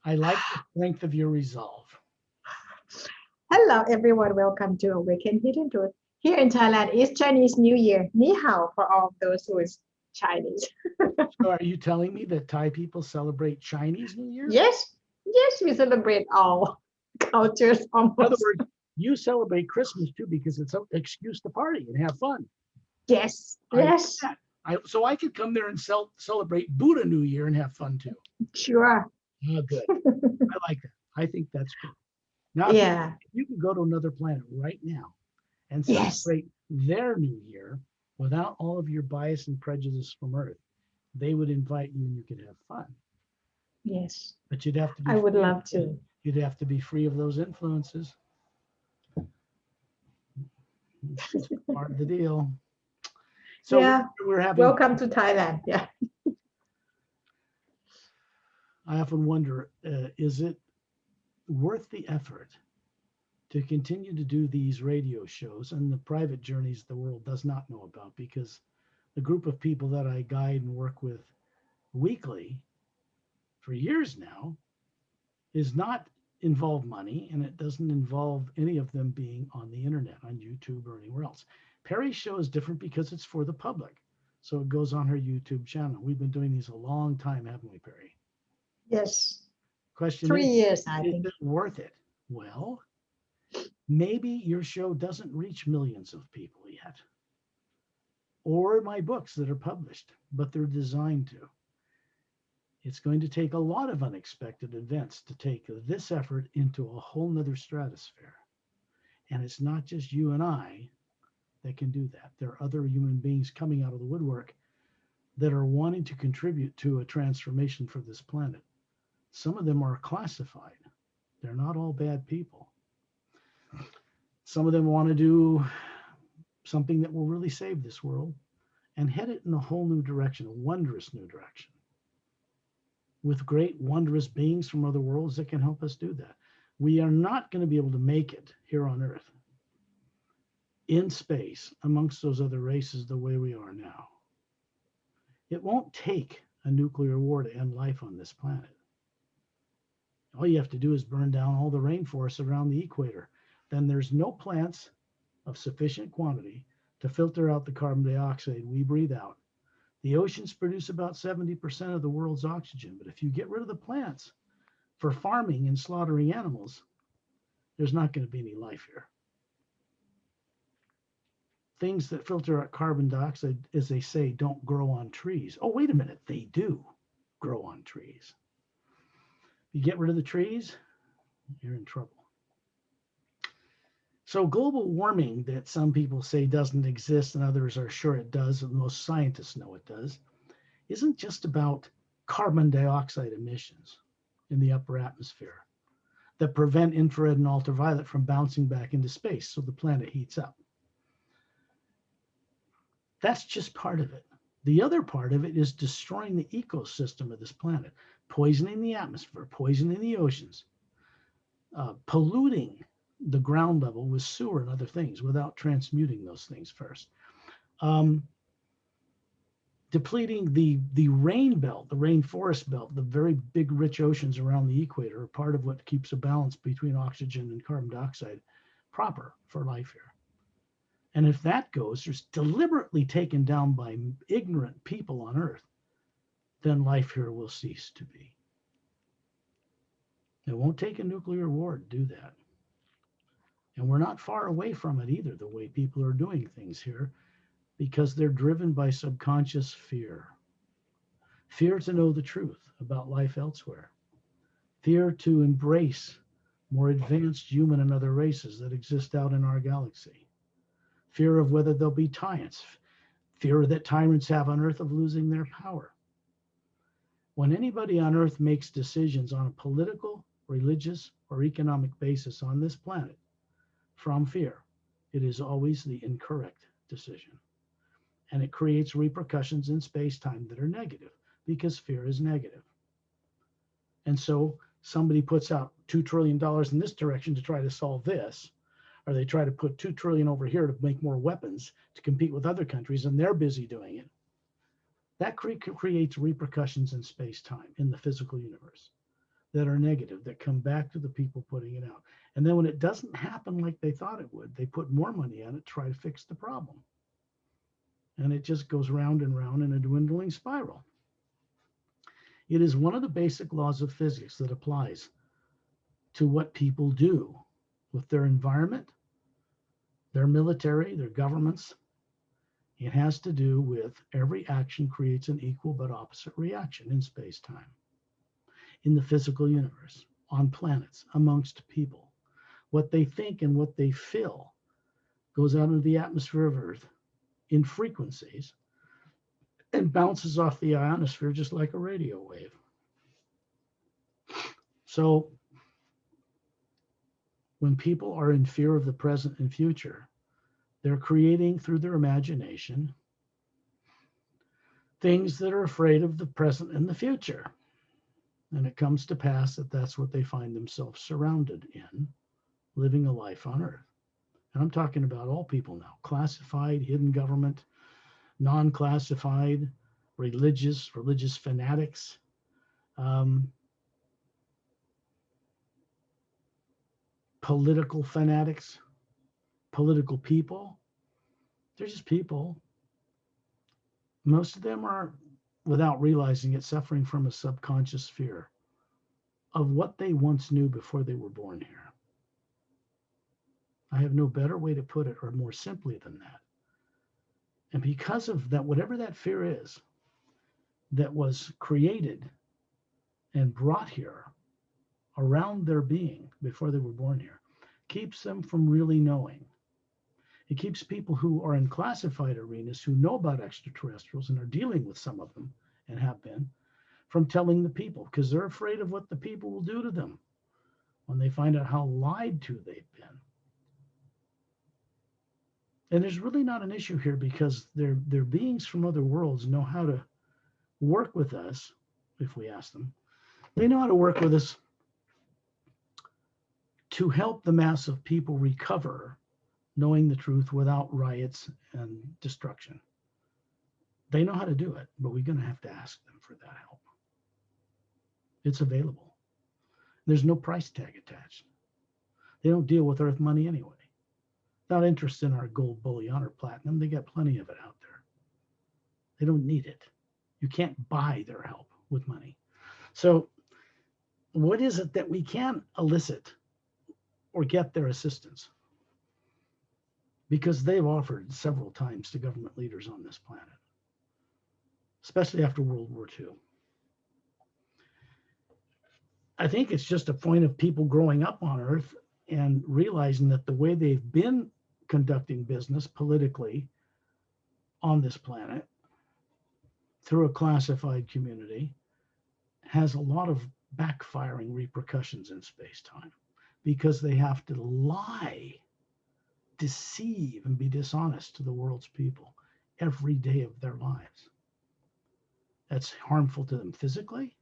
I like the strength of your resolve. Hello, everyone. Welcome to Awaken Hidden Truth. Here in Thailand is Chinese New Year. Ni hao for all those who is Chinese. So are you telling me that Thai people celebrate Chinese New Year? Yes, yes, we celebrate all cultures In other almost. words, you celebrate Christmas too because it's an excuse to party and have fun. Yes, I like yes, that. So I could come there and celebrate Buddha New Year and have fun too. sure. Oh, good. I like that. I think that's cool. Now, Yeah, if you could go to another planet right now and yes, celebrate their New Year without all of your bias and prejudice from Earth, they would invite you and you could have fun. yes. But you'd have to be I would free of, love to. you'd have to be free of those influences. It's just part of the deal. So Yeah, we're having. welcome to Thailand. Yeah. I often wonder, is it worth the effort to continue to do these radio shows and the private journeys the world does not know about? Because the group of people that I guide and work with weekly for years now is not involve money, and it doesn't involve any of them being on the internet, on YouTube or anywhere else. Perry's show is different because it's for the public. So it goes on her YouTube channel. We've been doing these a long time, haven't we, Perry? Yes. Question 3 years, I is think. it worth it? Well, maybe your show doesn't reach millions of people yet, or my books that are published, but they're designed to. It's going to take a lot of unexpected events to take this effort into a whole nother stratosphere. And it's not just you and I that can do that. There are other human beings coming out of the woodwork that are wanting to contribute to a transformation for this planet. Some of them are classified. They're not all bad people. Some of them want to do something that will really save this world and head it in a whole new direction, a wondrous new direction, with great, wondrous beings from other worlds that can help us do that. We are not going to be able to make it here on Earth in space amongst those other races the way we are now. It won't take a nuclear war to end life on this planet. All you have to do is burn down all the rainforests around the equator. Then there's no plants of sufficient quantity to filter out the carbon dioxide we breathe out. The oceans produce about 70% of the world's oxygen, but if you get rid of the plants for farming and slaughtering animals, there's not going to be any life here. Things that filter out carbon dioxide, as they say, don't grow on trees. Oh, wait a minute, they do grow on trees. You get rid of the trees, you're in trouble. So global warming that some people say doesn't exist and others are sure it does, and most scientists know it does, isn't just about carbon dioxide emissions in the upper atmosphere that prevent infrared and ultraviolet from bouncing back into space so the planet heats up. That's just part of it. The other part of it is destroying the ecosystem of this planet, poisoning the atmosphere, poisoning the oceans, polluting the ground level with sewer and other things without transmuting those things first. Depleting the rain belt, the rainforest belt, the very big rich oceans around the equator are part of what keeps a balance between oxygen and carbon dioxide proper for life here. And if that goes, there's deliberately taken down by ignorant people on Earth, then life here will cease to be. It won't take a nuclear war to do that. And we're not far away from it either, the way people are doing things here, because they're driven by subconscious fear. Fear to know the truth about life elsewhere. Fear to embrace more advanced human and other races that exist out in our galaxy. Fear of whether there'll be tyrants. Fear that tyrants have on Earth of losing their power. When anybody on Earth makes decisions on a political, religious, or economic basis on this planet from fear, it is always the incorrect decision. And it creates repercussions in space-time that are negative because fear is negative. And so somebody puts out $2 trillion in this direction to try to solve this, or they try to put $2 trillion over here to make more weapons to compete with other countries, and they're busy doing it. That creates repercussions in space-time, in the physical universe. that are negative that come back to the people putting it out. And then when it doesn't happen like they thought it would, they put more money on it, try to fix the problem. And it just goes round and round in a dwindling spiral. It is one of the basic laws of physics that applies to what people do with their environment, their military, their governments. It has to do with every action creates an equal but opposite reaction in space time, in the physical universe, on planets, amongst people. What they think and what they feel goes out into the atmosphere of Earth in frequencies and bounces off the ionosphere just like a radio wave. So when people are in fear of the present and future, they're creating through their imagination things that are afraid of the present and the future. And it comes to pass that that's what they find themselves surrounded in, living a life on Earth. And I'm talking about all people now, classified, hidden government, non-classified, religious fanatics, political fanatics, political people. They're just people. Most of them are, without realizing it, suffering from a subconscious fear of what they once knew before they were born here. I have no better way to put it or more simply than that. And because of that, whatever that fear is that was created and brought here around their being before they were born here, keeps them from really knowing. It keeps people who are in classified arenas who know about extraterrestrials and are dealing with some of them and have been from telling the people because they're afraid of what the people will do to them when they find out how lied to they've been. And there's really not an issue here because they're beings from other worlds know how to work with us if we ask them. They know how to work with us to help the mass of people recover knowing the truth without riots and destruction. They know how to do it, but we're going to have to ask them for that help. It's available. There's no price tag attached. They don't deal with Earth money anyway. Not interested in our gold bullion or platinum. They got plenty of it out there. They don't need it. You can't buy their help with money. So what is it that we can elicit or get their assistance? Because they've offered several times to government leaders on this planet, especially after World War II. I think it's just a point of people growing up on Earth and realizing that the way they've been conducting business politically on this planet through a classified community has a lot of backfiring repercussions in space-time because they have to lie, deceive, and be dishonest to the world's people every day of their lives. That's harmful to them physically,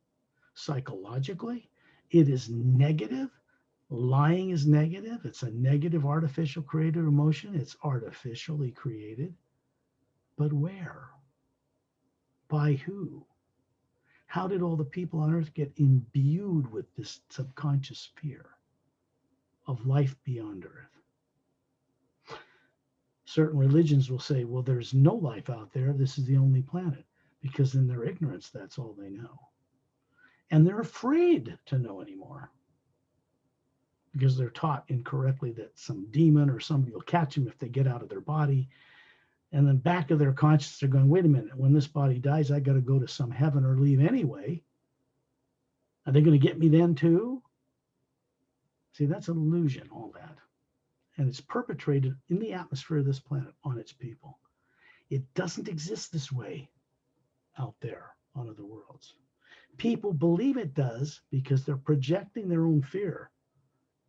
psychologically. It is negative. Lying is negative. It's a negative artificial created emotion. It's artificially created. But where? By who? How did all the people on Earth get imbued with this subconscious fear of life beyond Earth? Certain religions will say, well, there's no life out there. This is the only planet. Because in their ignorance, that's all they know. And they're afraid to know anymore. Because they're taught incorrectly that some demon or somebody will catch them if they get out of their body. And then back of their conscience, they're going, wait a minute, when this body dies, I got to go to some heaven or leave anyway. Are they going to get me then too? See, that's an illusion, all that. And it's perpetrated in the atmosphere of this planet on its people. It doesn't exist this way out there on other worlds. People believe it does because they're projecting their own fear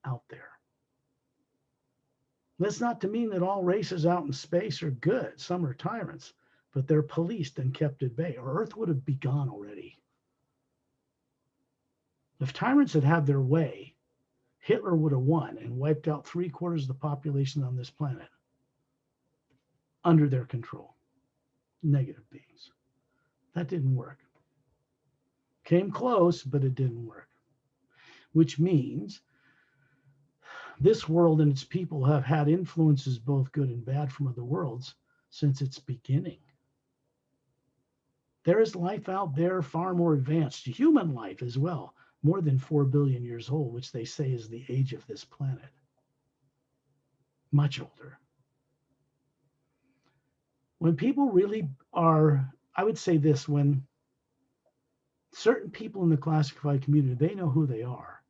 out there. That's not to mean that all races out in space are good. Some are tyrants, but they're policed and kept at bay, or Earth would have be gone already. If tyrants had had their way, Hitler would have won and wiped out 3/4 of the population on this planet under their control. Negative beings. That didn't work. Came close, but it didn't work. which means this world and its people have had influences, both good and bad, from other worlds since its beginning. There is life out there far more advanced, human life as well, more than 4 billion years old, which they say is the age of this planet. Much older. When people really are, I would say this, when certain people in the classified community, they know who they are,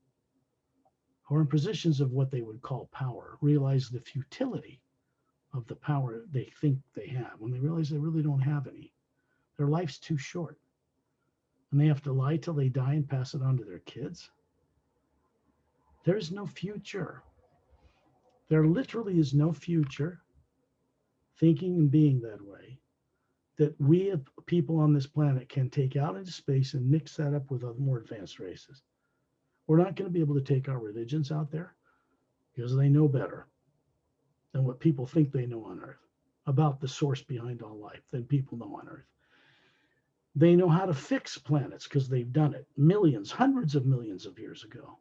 or in positions of what they would call power, realize the futility of the power they think they have, when they realize they really don't have any. Their life's too short. And they have to lie till they die and pass it on to their kids. There is no future. There literally is no future, thinking and being that way, that we people on this planet can take out into space and mix that up with other more advanced races. We're not going to be able to take our religions out there because they know better than what people think they know on Earth about the source behind all life than people know on Earth. They know how to fix planets because they've done it millions, hundreds of millions of years ago.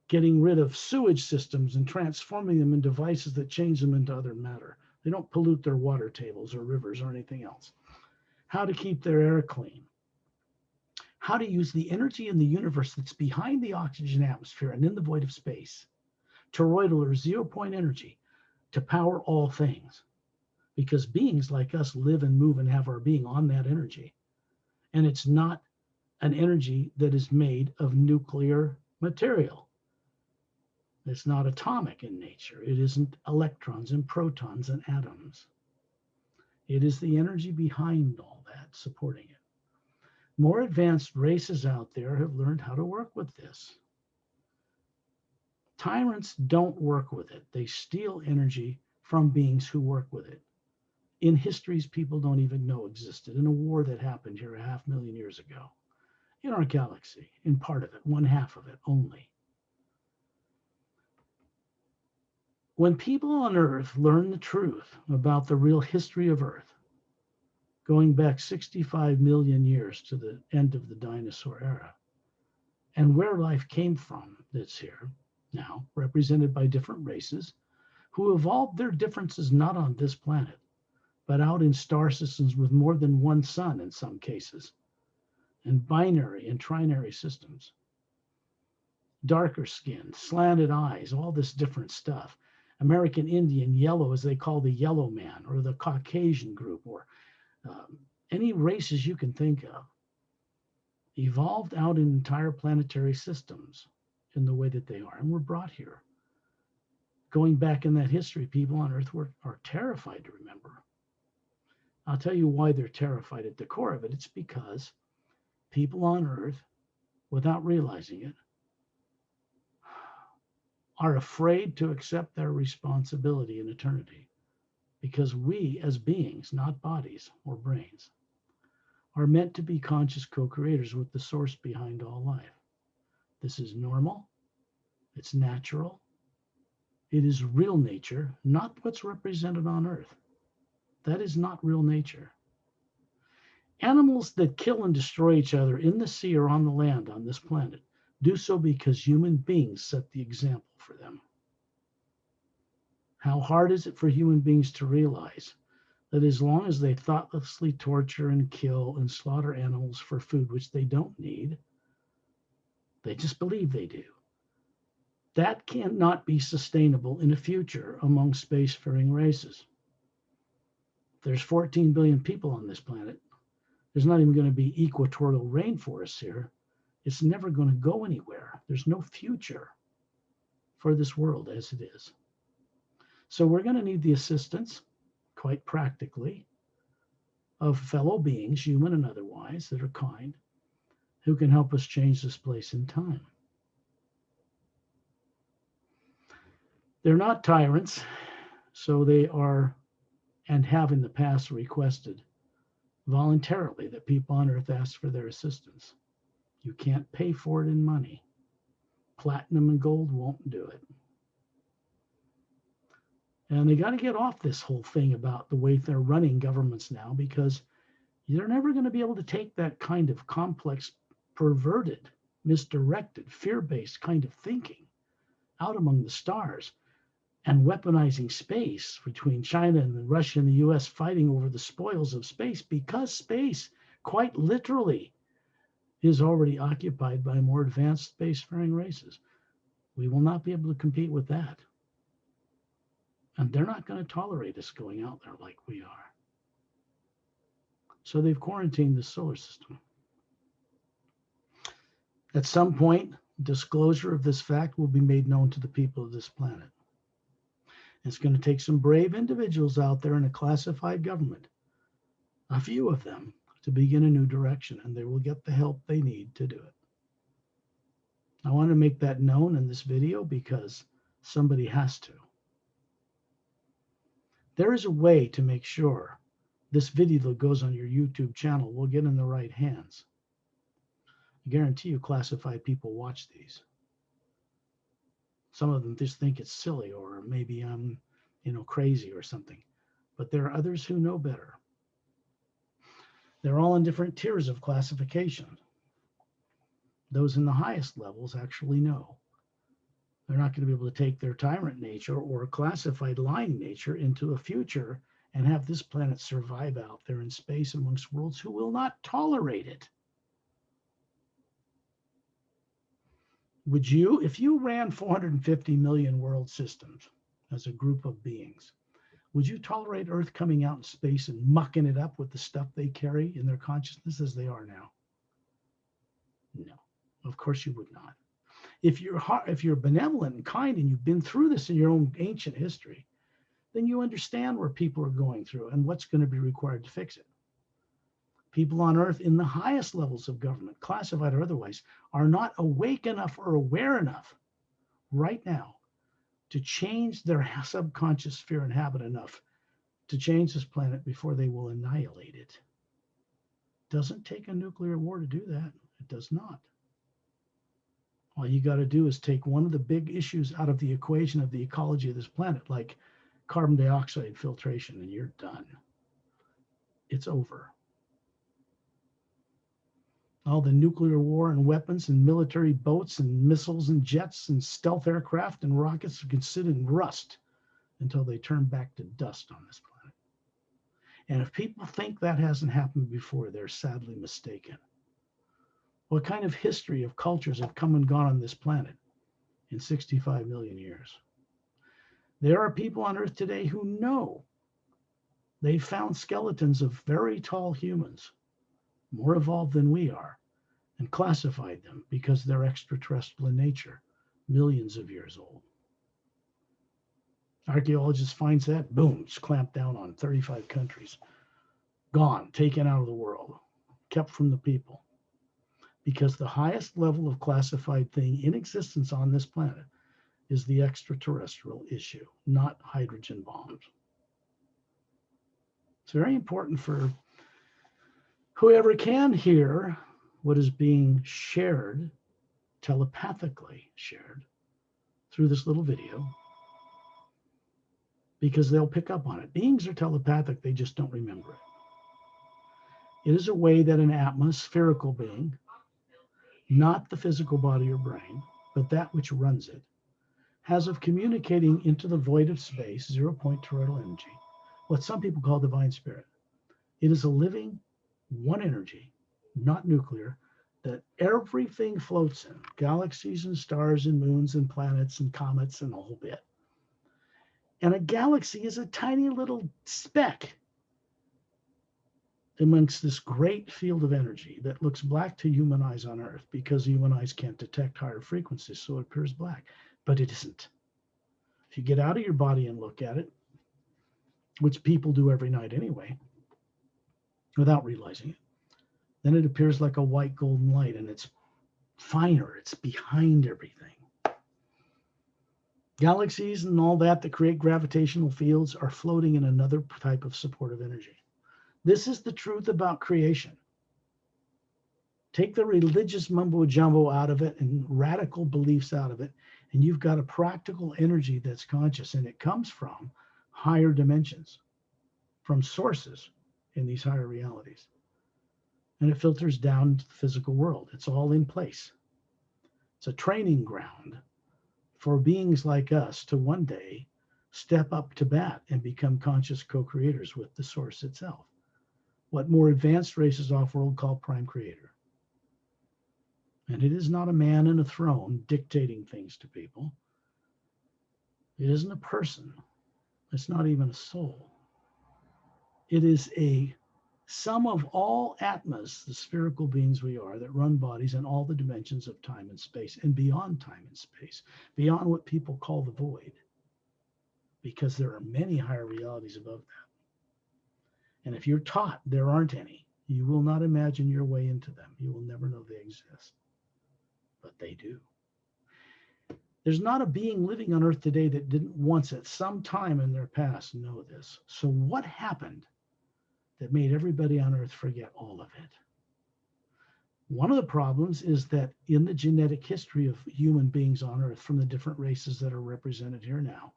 Getting rid of sewage systems and transforming them in devices that change them into other matter. They don't pollute their water tables or rivers or anything else. How to keep their air clean. How to use the energy in the universe that's behind the oxygen atmosphere and in the void of space, toroidal or 0-point energy, to power all things. Because beings like us live and move and have our being on that energy. And it's not an energy that is made of nuclear material. It's not atomic in nature. It isn't electrons and protons and atoms. It is the energy behind all that, supporting it. More advanced races out there have learned how to work with this. Tyrants don't work with it. They steal energy from beings who work with it. In histories people don't even know existed, in a war that happened here 500,000 years ago, in our galaxy, in part of it, one half of it only. When people on Earth learn the truth about the real history of Earth, going back 65 million years to the end of the dinosaur era, and where life came from that's here now, represented by different races, who evolved their differences not on this planet, but out in star systems with more than one sun in some cases, and binary and trinary systems. Darker skin, slanted eyes, all this different stuff. American Indian, yellow, as they call the yellow man, or the Caucasian group, or any races you can think of, evolved out in entire planetary systems in the way that they are, and were brought here. Going back in that history, people on Earth are terrified to remember. I'll tell you why they're terrified at the core of it. It's because people on Earth, without realizing it, are afraid to accept their responsibility in eternity. Because we, as beings, not bodies or brains, are meant to be conscious co-creators with the source behind all life. This is normal. It's natural. It is real nature, not what's represented on Earth. That is not real nature. Animals that kill and destroy each other in the sea or on the land on this planet do so because human beings set the example for them. How hard is it for human beings to realize that as long as they thoughtlessly torture and kill and slaughter animals for food, which they don't need, they just believe they do, that cannot be sustainable in the future among spacefaring races. There's 14 billion people on this planet. There's not even going to be equatorial rainforests here. It's never going to go anywhere. There's no future for this world as it is. So we're going to need the assistance, quite practically, of fellow beings, human and otherwise, that are kind, who can help us change this place in time. They're not tyrants, so they are, and have in the past requested voluntarily that people on Earth ask for their assistance. You can't pay for it in money. Platinum and gold won't do it. And they got to get off this whole thing about the way they're running governments now, because they're never going to be able to take that kind of complex, perverted misdirected, fear-based kind of thinking out among the stars and weaponizing space between China and Russia and the US fighting over the spoils of space because space, quite literally, is already occupied by more advanced spacefaring races. We will not be able to compete with that. And they're not going to tolerate us going out there like we are. So they've quarantined the solar system. At some point, disclosure of this fact will be made known to the people of this planet. It's going to take some brave individuals out there in a classified government, a few of them, to begin a new direction, and they will get the help they need to do it. I want to make that known in this video because somebody has to. There is a way to make sure this video that goes on your YouTube channel will get in the right hands. I guarantee you classified people watch these. Some of them just think it's silly or maybe I'm, crazy or something. But there are others who know better. They're all in different tiers of classification. Those in the highest levels actually know. They're not going to be able to take their tyrant nature or classified lying nature into a future and have this planet survive out there in space amongst worlds who will not tolerate it. Would you, if you ran 450 million world systems as a group of beings, would you tolerate Earth coming out in space and mucking it up with the stuff they carry in their consciousness as they are now? No, of course you would not. If you're benevolent and kind and you've been through this in your own ancient history, then you understand where people are going through and what's going to be required to fix it. People on Earth in the highest levels of government, classified or otherwise, are not awake enough or aware enough right now to change their subconscious fear and habit enough to change this planet before they will annihilate it. Doesn't take a nuclear war to do that. It does not. All you got to do is take one of the big issues out of the equation of the ecology of this planet, like carbon dioxide filtration, and you're done. It's over. All the nuclear war and weapons and military boats and missiles and jets and stealth aircraft and rockets can sit and rust until they turn back to dust on this planet. And if people think that hasn't happened before, they're sadly mistaken. What kind of history of cultures have come and gone on this planet in 65 million years? There are people on Earth today who know they found skeletons of very tall humans, more evolved than we are, and classified them because they're extraterrestrial in nature, millions of years old. Archaeologists finds that, boom, it's clamped down on 35 countries. Gone, taken out of the world, kept from the people. Because the highest level of classified thing in existence on this planet is the extraterrestrial issue, not hydrogen bombs. It's very important for whoever can hear what is being shared, telepathically shared, through this little video, because they'll pick up on it. Beings are telepathic, they just don't remember it. It is a way that an atmospherical being, not the physical body or brain, but that which runs it, has of communicating into the void of space, zero-point toroidal energy, what some people call divine spirit. It is a living, one energy, not nuclear, that everything floats in, galaxies and stars and moons and planets and comets and a whole bit. And a galaxy is a tiny little speck amongst this great field of energy that looks black to human eyes on Earth because human eyes can't detect higher frequencies, so it appears black, but it isn't. If you get out of your body and look at it, which people do every night anyway, without realizing it, then it appears like a white golden light, and it's finer, it's behind everything. Galaxies and all that create gravitational fields are floating in another type of supportive energy. This is the truth about creation. Take the religious mumbo jumbo out of it and radical beliefs out of it, and you've got a practical energy that's conscious, and it comes from higher dimensions, from sources in these higher realities. And it filters down to the physical world. It's all in place. It's a training ground for beings like us to one day step up to bat and become conscious co-creators with the source itself. What more advanced races off-world call prime creator. And it is not a man in a throne dictating things to people. It isn't a person. It's not even a soul. It is a sum of all atmas, the spherical beings we are, that run bodies in all the dimensions of time and space and beyond time and space, beyond what people call the void, because there are many higher realities above that. And if you're taught there aren't any, you will not imagine your way into them. You will never know they exist. But they do. There's not a being living on Earth today that didn't once at some time in their past know this. So what happened that made everybody on Earth forget all of it? One of the problems is that in the genetic history of human beings on Earth, from the different races that are represented here now,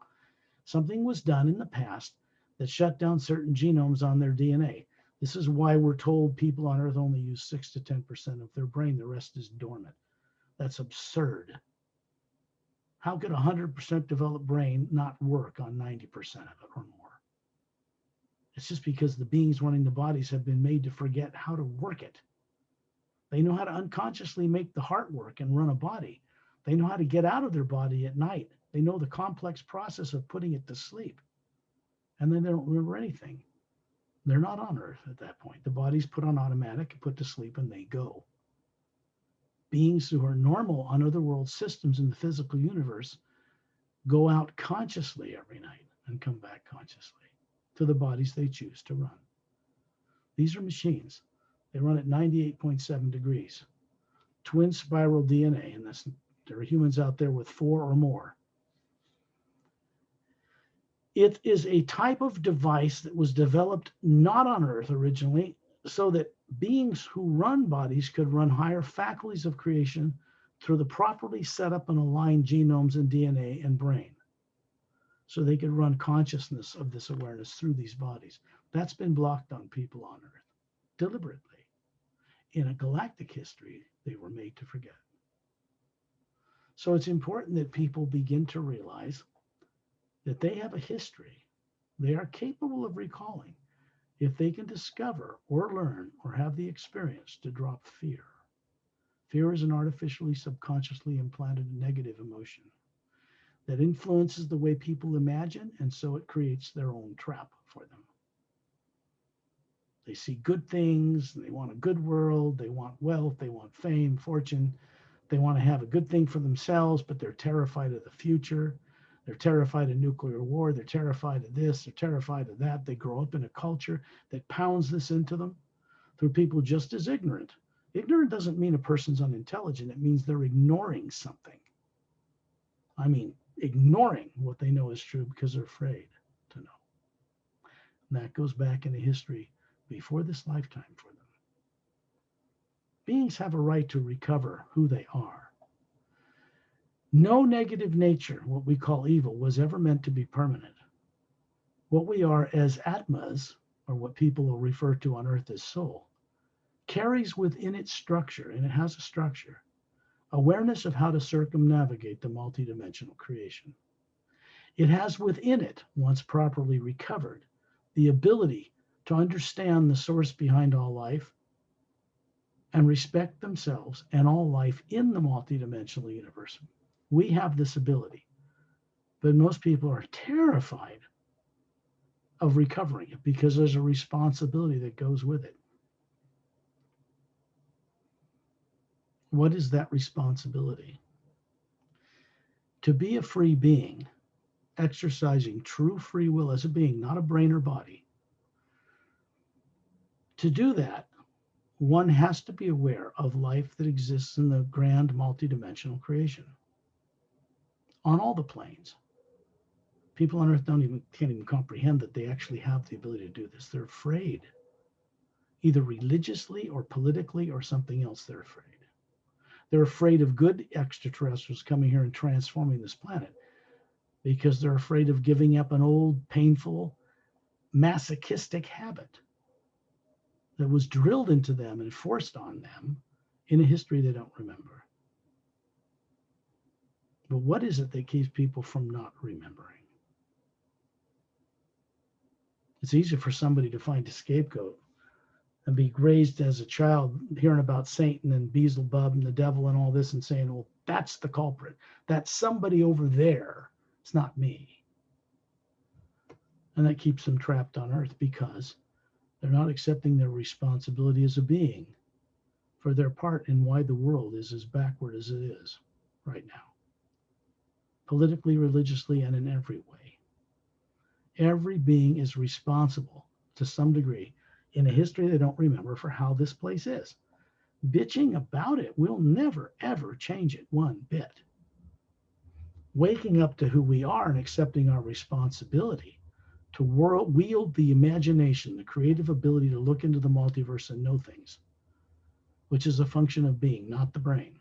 something was done in the past that shut down certain genomes on their DNA. This is why we're told people on Earth only use 6 to 10% of their brain. The rest is dormant. That's absurd. How could a 100% developed brain not work on 90% of it or more? It's just because the beings running the bodies have been made to forget how to work it. They know how to unconsciously make the heart work and run a body. They know how to get out of their body at night. They know the complex process of putting it to sleep. And then they don't remember anything. They're not on Earth at that point. The body's put on automatic, put to sleep, and they go. Beings who are normal on other world systems in the physical universe go out consciously every night and come back consciously to the bodies they choose to run. These are machines. They run at 98.7 degrees. Twin spiral DNA, and there are humans out there with 4 or more. It is a type of device that was developed not on Earth originally, so that beings who run bodies could run higher faculties of creation through the properly set up and aligned genomes and DNA and brain. So they could run consciousness of this awareness through these bodies. That's been blocked on people on Earth deliberately. In a galactic history, they were made to forget. So it's important that people begin to realize that they have a history they are capable of recalling if they can discover or learn or have the experience to drop fear. Fear is an artificially subconsciously implanted negative emotion that influences the way people imagine, and so it creates their own trap for them. They see good things, they want a good world, they want wealth, they want fame, fortune, they want to have a good thing for themselves, but they're terrified of the future. They're terrified of nuclear war. They're terrified of this. They're terrified of that. They grow up in a culture that pounds this into them through people just as ignorant. Ignorant doesn't mean a person's unintelligent. It means they're ignoring something. I mean, ignoring what they know is true because they're afraid to know. And that goes back into history before this lifetime for them. Beings have a right to recover who they are. No negative nature, what we call evil, was ever meant to be permanent. What we are as Atmas, or what people will refer to on Earth as soul, carries within its structure, and it has a structure, awareness of how to circumnavigate the multidimensional creation. It has within it, once properly recovered, the ability to understand the source behind all life and respect themselves and all life in the multidimensional universe. We have this ability, but most people are terrified of recovering it because there's a responsibility that goes with it. What is that responsibility? To be a free being, exercising true free will as a being, not a brain or body. To do that, one has to be aware of life that exists in the grand multidimensional creation on all the planes. People on Earth can't even comprehend that they actually have the ability to do this. They're afraid, either religiously or politically or something else. They're afraid. They're afraid of good extraterrestrials coming here and transforming this planet because they're afraid of giving up an old, painful, masochistic habit that was drilled into them and forced on them in a history they don't remember. But what is it that keeps people from not remembering? It's easy for somebody to find a scapegoat and be raised as a child hearing about Satan and Beelzebub and the devil and all this and saying, well, that's the culprit. That's somebody over there. It's not me. And that keeps them trapped on earth because they're not accepting their responsibility as a being for their part in why the world is as backward as it is right now, politically, religiously, and in every way. Every being is responsible to some degree in a history they don't remember for how this place is. Bitching about it will never, ever change it one bit. Waking up to who we are and accepting our responsibility to wield the imagination, the creative ability to look into the multiverse and know things, which is a function of being, not the brain.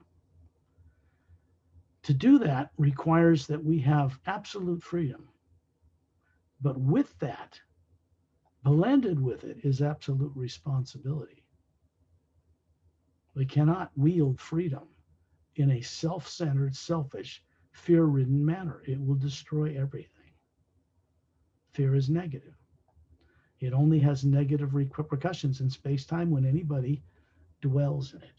To do that requires that we have absolute freedom. But with that, blended with it is absolute responsibility. We cannot wield freedom in a self-centered, selfish, fear-ridden manner. It will destroy everything. Fear is negative. It only has negative repercussions in space-time when anybody dwells in it.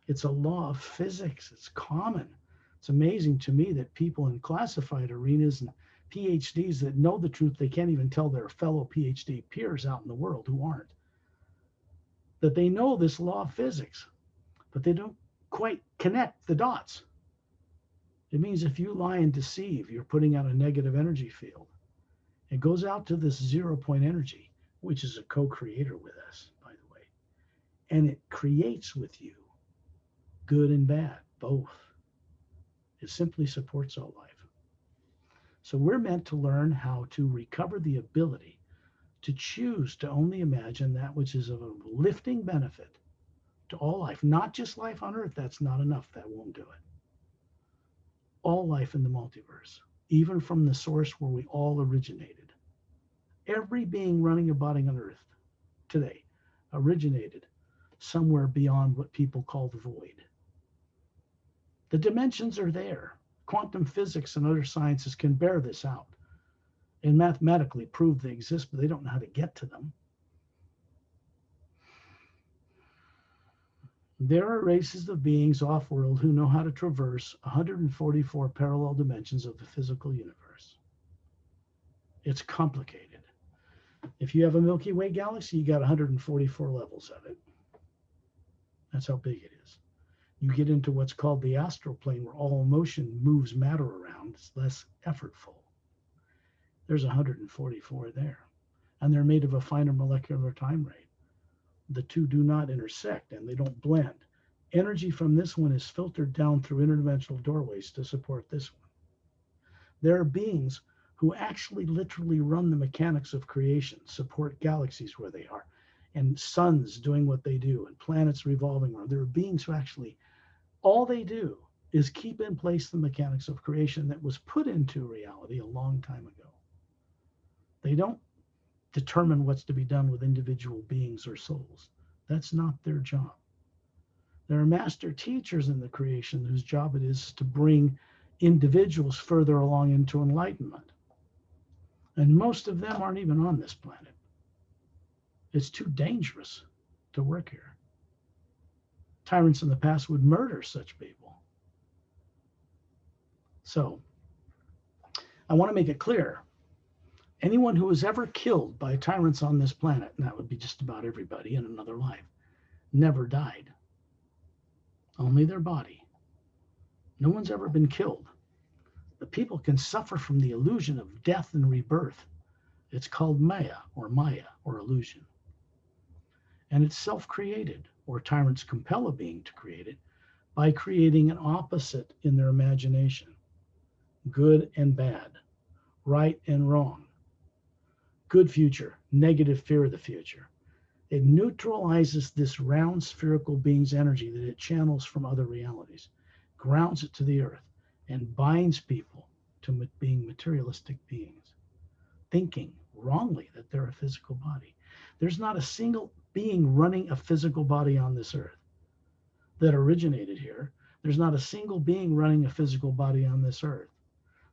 It's a law of physics. It's common. It's amazing to me that people in classified arenas and PhDs that know the truth, they can't even tell their fellow PhD peers out in the world who aren't, that they know this law of physics, but they don't quite connect the dots. It means if you lie and deceive, you're putting out a negative energy field. It goes out to this 0 point energy, which is a co-creator with us, by the way. And it creates with you good and bad, both. It simply supports all life. So we're meant to learn how to recover the ability to choose to only imagine that which is of a lifting benefit to all life, not just life on Earth. That's not enough. That won't do it. All life in the multiverse, even from the source where we all originated. Every being running about on Earth today originated somewhere beyond what people call the void. The dimensions are there. Quantum physics and other sciences can bear this out and mathematically prove they exist, but they don't know how to get to them. There are races of beings off-world who know how to traverse 144 parallel dimensions of the physical universe. It's complicated. If you have a Milky Way galaxy, you got 144 levels of it. That's how big it is. You get into what's called the astral plane, where all motion moves matter around. It's less effortful. There's 144 there, and they're made of a finer molecular time rate. The two do not intersect and they don't blend. Energy from this one is filtered down through interdimensional doorways to support this one. There are beings who actually literally run the mechanics of creation, support galaxies where they are, and suns doing what they do, and planets revolving around. There are beings who actually, all they do is keep in place the mechanics of creation that was put into reality a long time ago. They don't determine what's to be done with individual beings or souls. That's not their job. There are master teachers in the creation whose job it is to bring individuals further along into enlightenment. And most of them aren't even on this planet. It's too dangerous to work here. Tyrants in the past would murder such people. So I want to make it clear, anyone who was ever killed by tyrants on this planet, and that would be just about everybody in another life, never died. Only their body. No one's ever been killed. The people can suffer from the illusion of death and rebirth. It's called Maya or illusion. And it's self-created, or tyrants compel a being to create it by creating an opposite in their imagination. Good and bad, right and wrong. Good future, negative fear of the future. It neutralizes this round spherical being's energy that it channels from other realities, grounds it to the earth, and binds people to being materialistic beings, thinking wrongly that they're a physical body. There's not a single being running a physical body on this earth that originated here There's not a single being running a physical body on this earth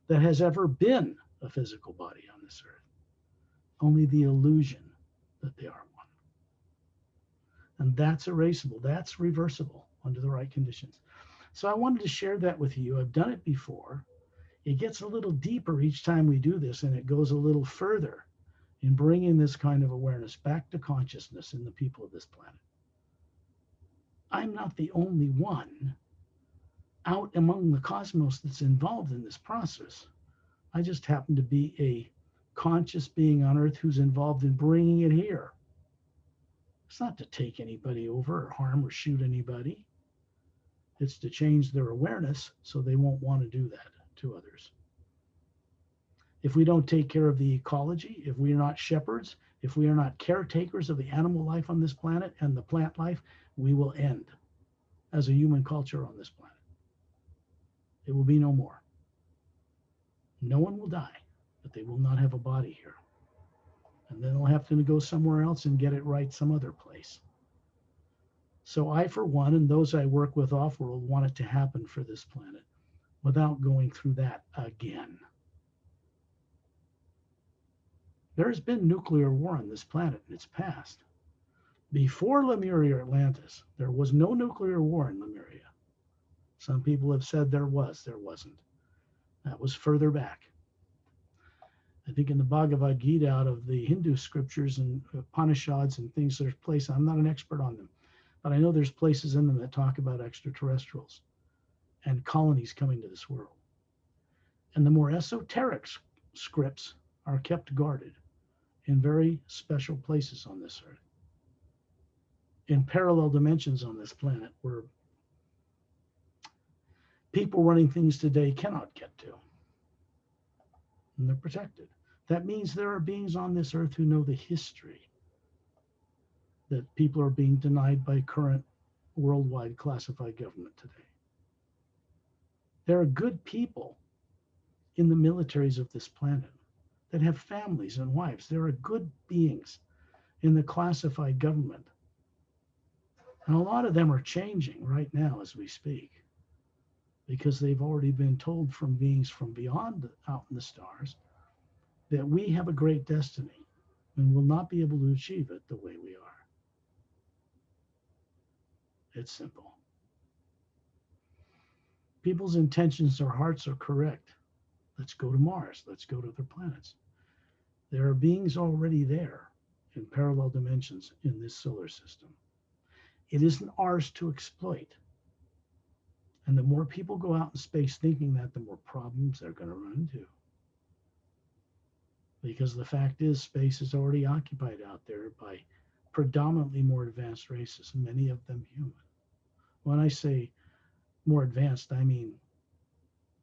that has ever been a physical body on this earth. Only the illusion that they are one. And that's erasable. That's reversible under the right conditions. So I wanted to share that with you. I've done it before. It gets a little deeper each time we do this, and it goes a little further in bringing this kind of awareness back to consciousness in the people of this planet. I'm not the only one out among the cosmos that's involved in this process. I just happen to be a conscious being on Earth who's involved in bringing it here. It's not to take anybody over or harm or shoot anybody. It's to change their awareness so they won't want to do that to others. If we don't take care of the ecology, if we are not shepherds, if we are not caretakers of the animal life on this planet and the plant life, we will end as a human culture on this planet. It will be no more. No one will die, but they will not have a body here. And then they'll have to go somewhere else and get it right some other place. So I, for one, and those I work with off-world, want it to happen for this planet without going through that again. There has been nuclear war on this planet in its past. Before Lemuria or Atlantis, there was no nuclear war in Lemuria. Some people have said there was, there wasn't. That was further back. I think in the Bhagavad Gita, out of the Hindu scriptures and Upanishads and things, there's places, I'm not an expert on them, but I know there's places in them that talk about extraterrestrials and colonies coming to this world. And the more esoteric scripts are kept guarded in very special places on this earth, in parallel dimensions on this planet where people running things today cannot get to. And they're protected. That means there are beings on this earth who know the history that people are being denied by current worldwide classified government today. There are good people in the militaries of this planet that have families and wives. There are good beings in the classified government. And a lot of them are changing right now as we speak because they've already been told from beings from beyond out in the stars that we have a great destiny and will not be able to achieve it the way we are. It's simple. People's intentions or hearts are correct. Let's go to Mars. Let's go to other planets. There are beings already there in parallel dimensions in this solar system. It isn't ours to exploit. And the more people go out in space thinking that, the more problems they're going to run into. Because the fact is, space is already occupied out there by predominantly more advanced races, many of them human. When I say more advanced, I mean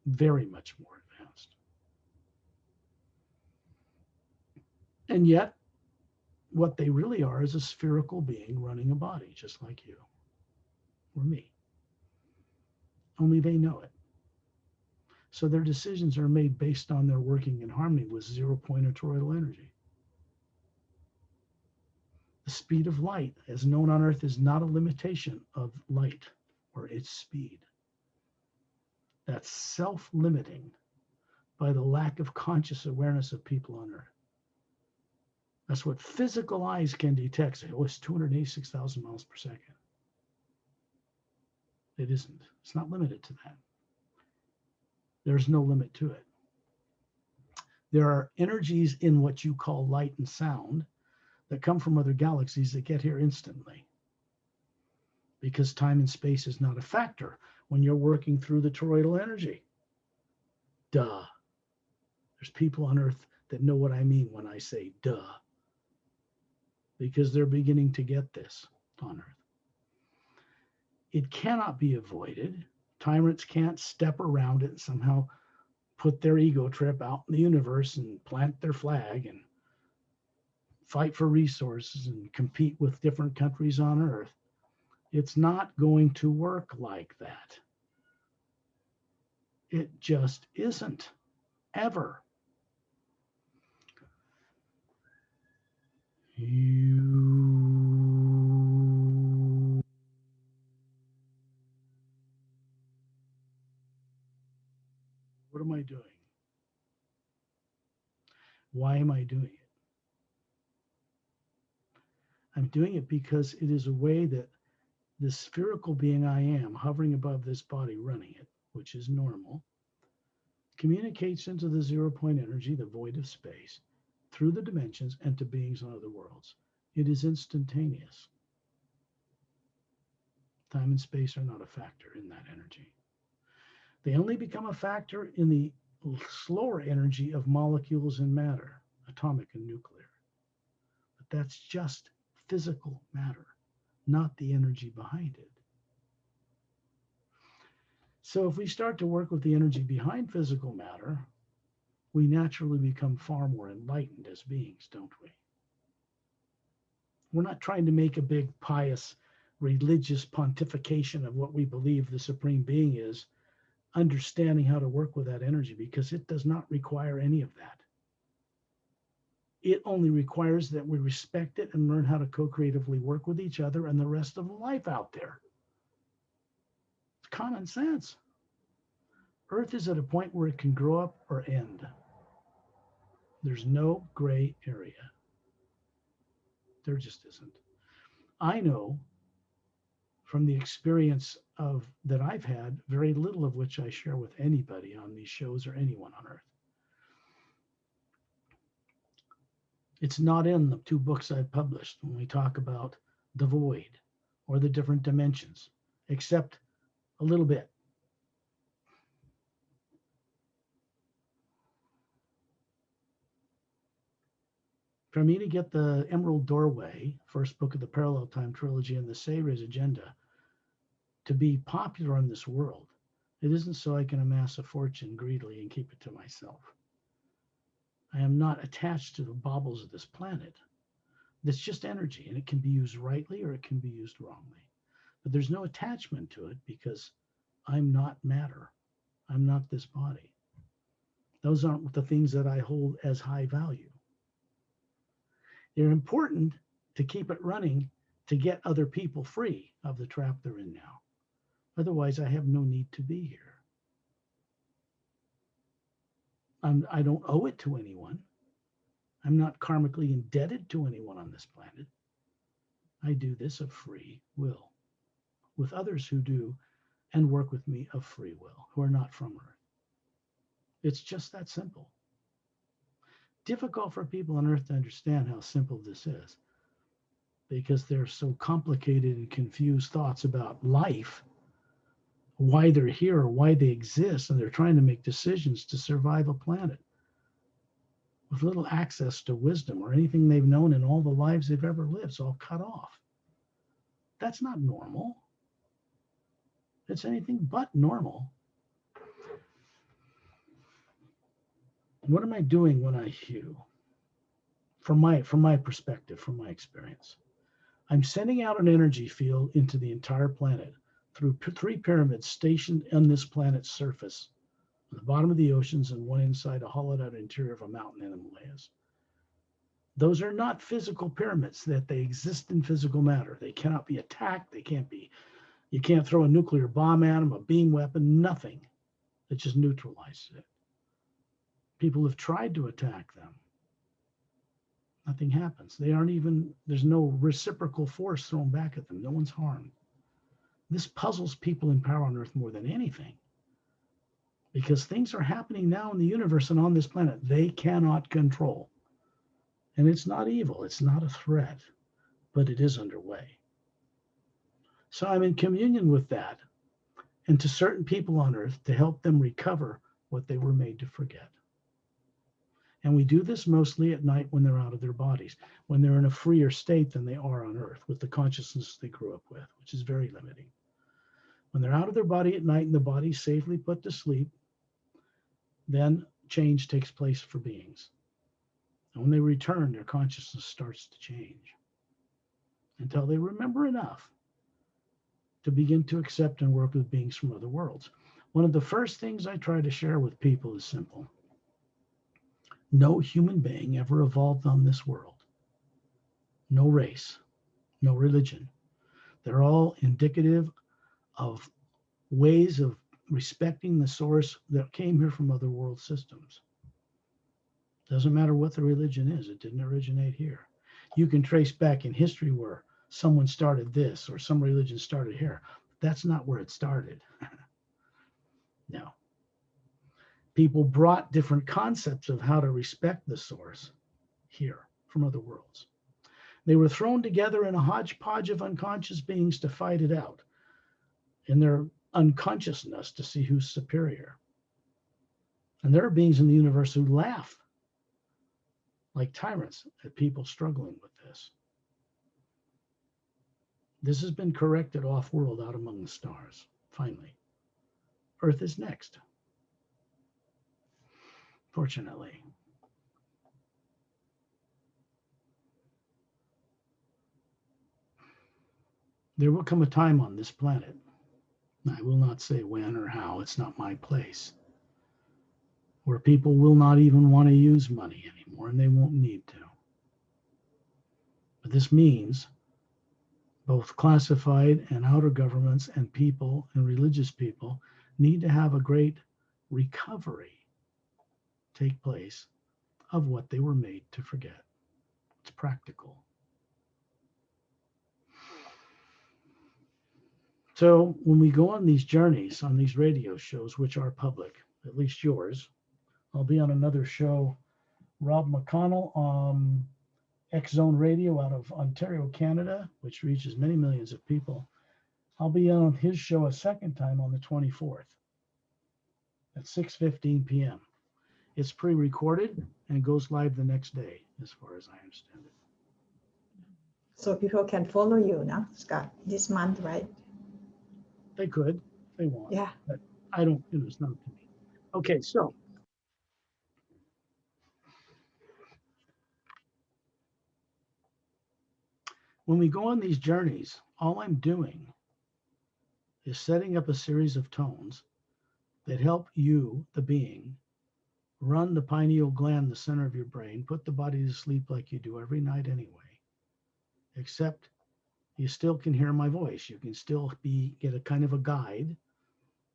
very much more advanced. And yet, what they really are is a spherical being running a body, just like you or me. Only they know it. So their decisions are made based on their working in harmony with 0 point of toroidal energy. The speed of light, as known on Earth, is not a limitation of light or its speed. That's self-limiting by the lack of conscious awareness of people on Earth. That's what physical eyes can detect. Say, oh, it's 286,000 miles per second. It isn't. It's not limited to that. There's no limit to it. There are energies in what you call light and sound that come from other galaxies that get here instantly. Because time and space is not a factor when you're working through the toroidal energy. Duh. There's people on Earth that know what I mean when I say duh. Because they're beginning to get this on Earth. It cannot be avoided. Tyrants can't step around it and somehow put their ego trip out in the universe and plant their flag and fight for resources and compete with different countries on Earth. It's not going to work like that. It just isn't, ever. You What am I doing? Why am I doing it? I'm doing it because it is a way that the spherical being I am, hovering above this body, running it, which is normal, communicates into the 0 point energy, the void of space, through the dimensions and to beings on other worlds. It is instantaneous. Time and space are not a factor in that energy. They only become a factor in the slower energy of molecules and matter, atomic and nuclear. But that's just physical matter, not the energy behind it. So if we start to work with the energy behind physical matter, we naturally become far more enlightened as beings, don't we? We're not trying to make a big pious religious pontification of what we believe the supreme being is, understanding how to work with that energy, because it does not require any of that. It only requires that we respect it and learn how to co-creatively work with each other and the rest of life out there. It's common sense. Earth is at a point where it can grow up or end. There's no gray area. There just isn't. I know from the experience of that I've had, very little of which I share with anybody on these shows or anyone on Earth. It's not in the 2 books I've published when we talk about the void or the different dimensions, except a little bit. For me to get the Emerald Doorway, first book of the Parallel Time Trilogy, and the Sayres Agenda to be popular in this world, it isn't so I can amass a fortune greedily and keep it to myself. I am not attached to the baubles of this planet. That's just energy, and it can be used rightly or it can be used wrongly. But there's no attachment to it because I'm not matter. I'm not this body. Those aren't the things that I hold as high value. They're important to keep it running to get other people free of the trap they're in now. Otherwise, I have no need to be here. I don't owe it to anyone. I'm not karmically indebted to anyone on this planet. I do this of free will, with others who do and work with me of free will, who are not from Earth. It's just that simple. Difficult for people on Earth to understand how simple this is, because they're so complicated and confused thoughts about life, why they're here or why they exist, and they're trying to make decisions to survive a planet with little access to wisdom or anything they've known in all the lives they've ever lived. It's all cut off. That's not normal. It's anything but normal. What am I doing when I hew? From my perspective, from my experience, I'm sending out an energy field into the entire planet through 3 pyramids stationed on this planet's surface, at the bottom of the oceans and one inside a hollowed out interior of a mountain in the Himalayas. Those are not physical pyramids, that they exist in physical matter. They cannot be attacked. You can't throw a nuclear bomb at them, a beam weapon, nothing. It just neutralizes it. People have tried to attack them. Nothing happens. There's no reciprocal force thrown back at them. No one's harmed. This puzzles people in power on Earth more than anything, because things are happening now in the universe and on this planet they cannot control. And it's not evil. It's not a threat, but it is underway. So I'm in communion with that, and to certain people on Earth to help them recover what they were made to forget. And we do this mostly at night when they're out of their bodies, when they're in a freer state than they are on Earth with the consciousness they grew up with, which is very limiting. When they're out of their body at night and the body's safely put to sleep, then change takes place for beings. And when they return, their consciousness starts to change until they remember enough to begin to accept and work with beings from other worlds. One of the first things I try to share with people is simple. No human being ever evolved on this world. No race, no religion. They're all indicative of ways of respecting the source that came here from other world systems. Doesn't matter what the religion is, it didn't originate here. You can trace back in history where someone started this or some religion started here. That's not where it started. No. People brought different concepts of how to respect the source here from other worlds. They were thrown together in a hodgepodge of unconscious beings to fight it out in their unconsciousness to see who's superior. And there are beings in the universe who laugh like tyrants at people struggling with this. This has been corrected off-world out among the stars, finally. Earth is next, fortunately. There will come a time on this planet, I will not say when or how, it's not my place, where people will not even want to use money anymore, and they won't need to. But this means both classified and outer governments and people and religious people need to have a great recovery take place of what they were made to forget. It's practical. So when we go on these journeys, on these radio shows, which are public, at least yours, I'll be on another show, Rob McConnell, X Zone Radio out of Ontario, Canada, which reaches many millions of people. I'll be on his show a second time on the 24th at 6:15 p.m. It's pre-recorded and goes live the next day, as far as I understand it. So people can follow you now, Scott, this month, right? They could, if they want. Yeah. But I don't, it's not up to me. Okay, so when we go on these journeys, all I'm doing is setting up a series of tones that help you, the being, run the pineal gland, the center of your brain, put the body to sleep like you do every night anyway, except you still can hear my voice. You can still get a kind of a guide,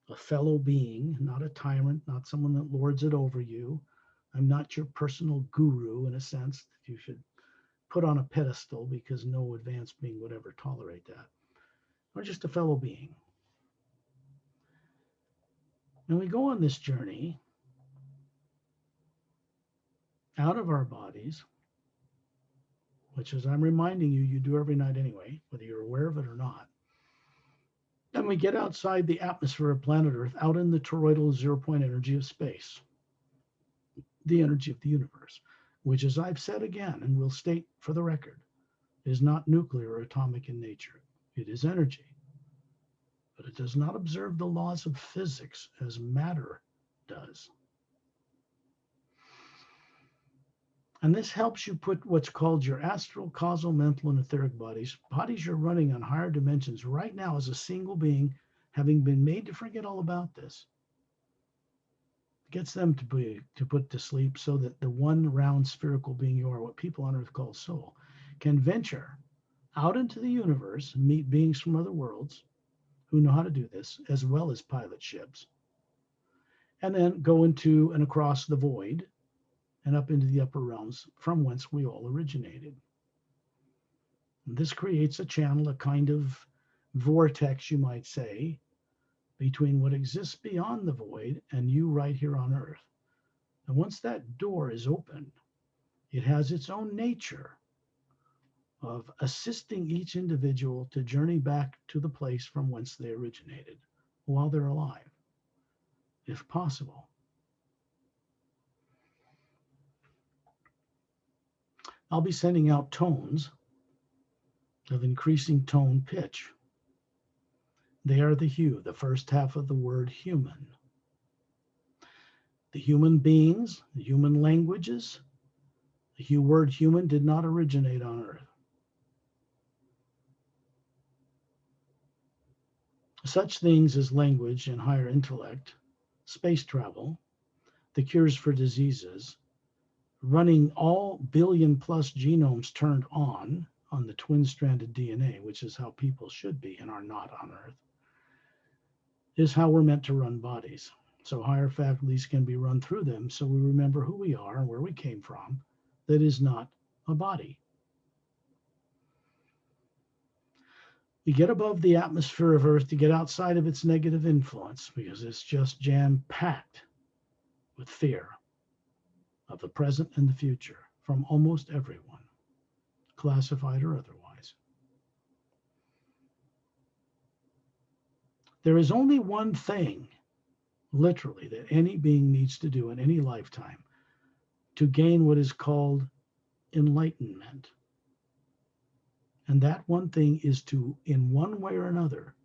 a fellow being, not a tyrant, not someone that lords it over you. I'm not your personal guru in a sense that you should put on a pedestal because no advanced being would ever tolerate that. Or just a fellow being. And we go on this journey out of our bodies, which, as I'm reminding you, you do every night anyway, whether you're aware of it or not. Then we get outside the atmosphere of planet Earth, out in the toroidal zero-point energy of space, the energy of the universe, which, as I've said again and will state for the record, is not nuclear or atomic in nature. It is energy. But it does not observe the laws of physics as matter does. And this helps you put what's called your astral, causal, mental, and etheric bodies you're running on higher dimensions right now as a single being, having been made to forget all about this. Gets them to put to sleep so that the one round spherical being you are, what people on Earth call soul, can venture out into the universe, meet beings from other worlds who know how to do this, as well as pilot ships, and then go into and across the void and up into the upper realms from whence we all originated. And this creates a channel, a kind of vortex, you might say, between what exists beyond the void and you right here on Earth. And once that door is opened, it has its own nature of assisting each individual to journey back to the place from whence they originated while they're alive, if possible. I'll be sending out tones of increasing tone pitch. They are the hue, the first half of the word human. The human beings, the human languages, the word human did not originate on Earth. Such things as language and higher intellect, space travel, the cures for diseases, running all billion plus genomes turned on the twin-stranded DNA, which is how people should be and are not on Earth, is how we're meant to run bodies. So higher faculties can be run through them so we remember who we are and where we came from. That is not a body. We get above the atmosphere of Earth to get outside of its negative influence because it's just jam packed with fear of the present and the future from almost everyone, classified or otherwise. There is only one thing, literally, that any being needs to do in any lifetime to gain what is called enlightenment. And that one thing is to, in one way or another,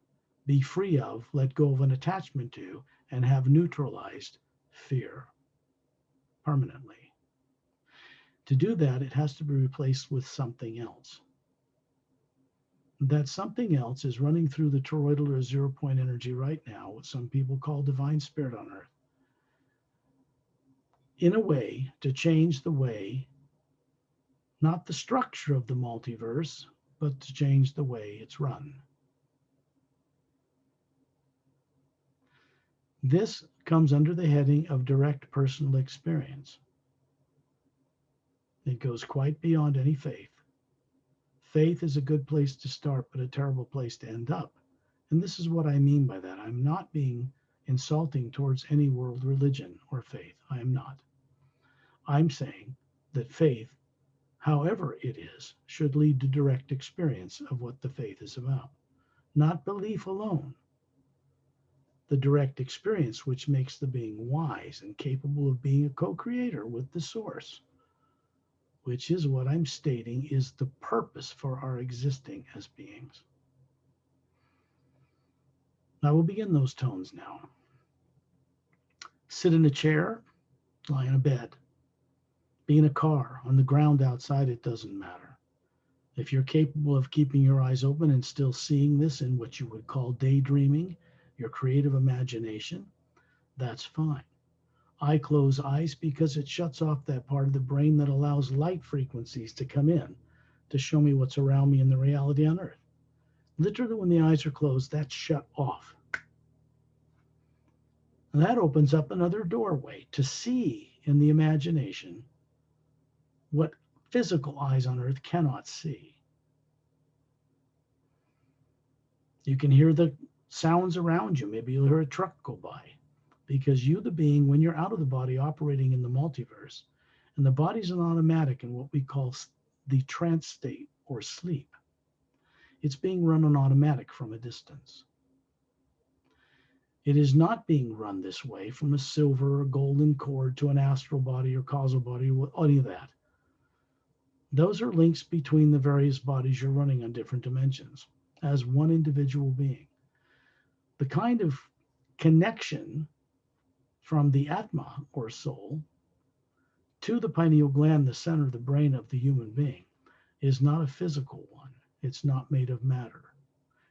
be free of, let go of an attachment to, and have neutralized fear permanently. To do that, it has to be replaced with something else. That something else is running through the toroidal or zero point energy right now, what some people call divine spirit on earth, in a way to change the way, not the structure of the multiverse, but to change the way it's run. This comes under the heading of direct personal experience. It goes quite beyond any faith. Faith is a good place to start, but a terrible place to end up. And this is what I mean by that. I'm not being insulting towards any world religion or faith. I am not. I'm saying that faith, however it is, should lead to direct experience of what the faith is about. Not belief alone. The direct experience which makes the being wise and capable of being a co-creator with the source, which is what I'm stating is the purpose for our existing as beings. I will begin those tones now. Sit in a chair, lie in a bed, be in a car, on the ground outside, it doesn't matter. If you're capable of keeping your eyes open and still seeing this in what you would call daydreaming, your creative imagination, that's fine. I close eyes because it shuts off that part of the brain that allows light frequencies to come in to show me what's around me in the reality on Earth. Literally, when the eyes are closed, that's shut off. And that opens up another doorway to see in the imagination what physical eyes on Earth cannot see. You can hear the sounds around you. Maybe you'll hear a truck go by because you, the being, when you're out of the body operating in the multiverse, and the body's an automatic in what we call the trance state or sleep, it's being run on automatic from a distance. It is not being run this way from a silver or golden cord to an astral body or causal body or any of that. Those are links between the various bodies you're running on different dimensions as one individual being. The kind of connection from the Atma or soul to the pineal gland, the center of the brain of the human being, is not a physical one. It's not made of matter.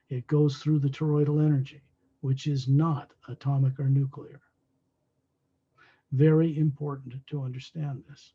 It goes through the toroidal energy, which is not atomic or nuclear. Very important to understand this.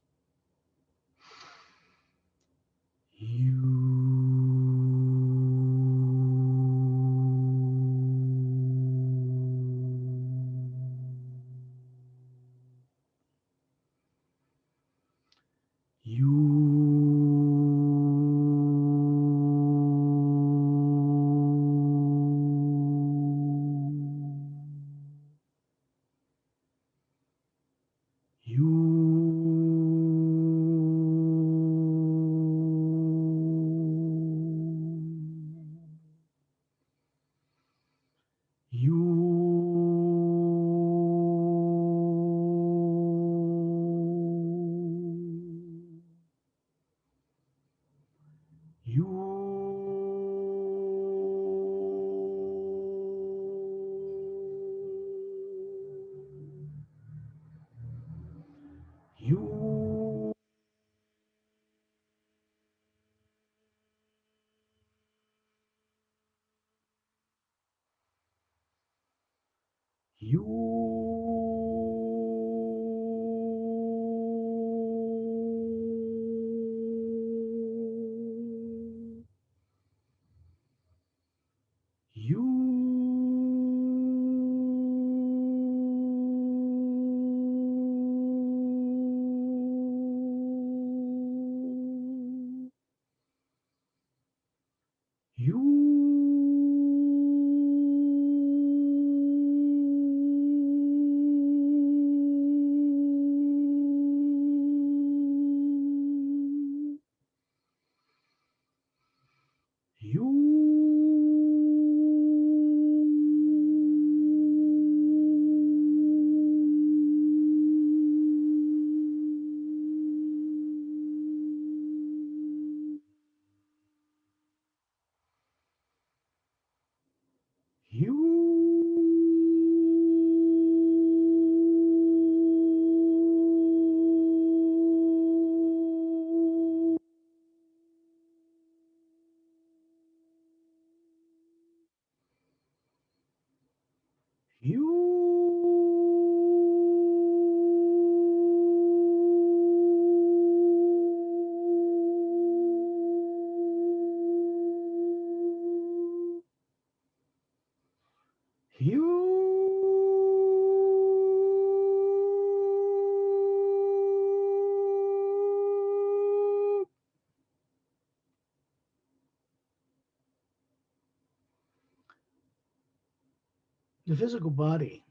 physical body,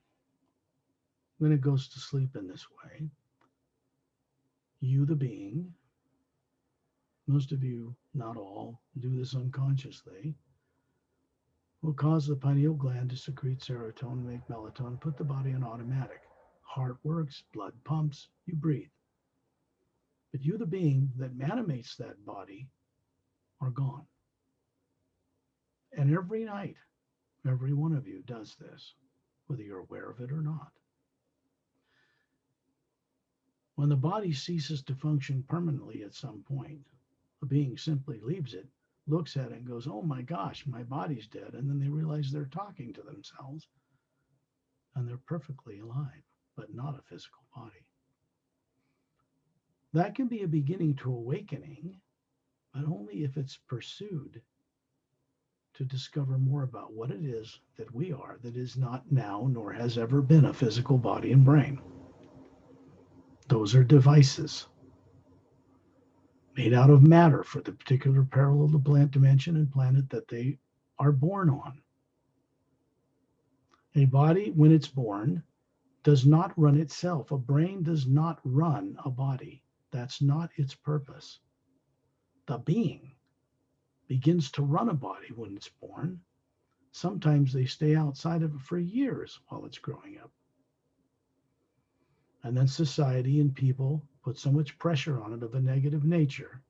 when it goes to sleep in this way, you, the being, most of you, not all, do this unconsciously, will cause the pineal gland to secrete serotonin, make melatonin, put the body on automatic. Heart works, blood pumps, you breathe. But you, the being that animates that body, are gone. And every night, every one of you does this, whether you're aware of it or not. When the body ceases to function permanently at some point, a being simply leaves it, looks at it and goes, oh my gosh, my body's dead. And then they realize they're talking to themselves and they're perfectly alive, but not a physical body. That can be a beginning to awakening, but only if it's pursued to discover more about what it is that we are that is not now nor has ever been a physical body and brain. Those are devices made out of matter for the particular parallel plant dimension and planet that they are born on. A body, when it's born, does not run itself. A brain does not run a body. That's not its purpose. The being begins to run a body when it's born. Sometimes they stay outside of it for years while it's growing up. And then society and people put so much pressure on it of a negative nature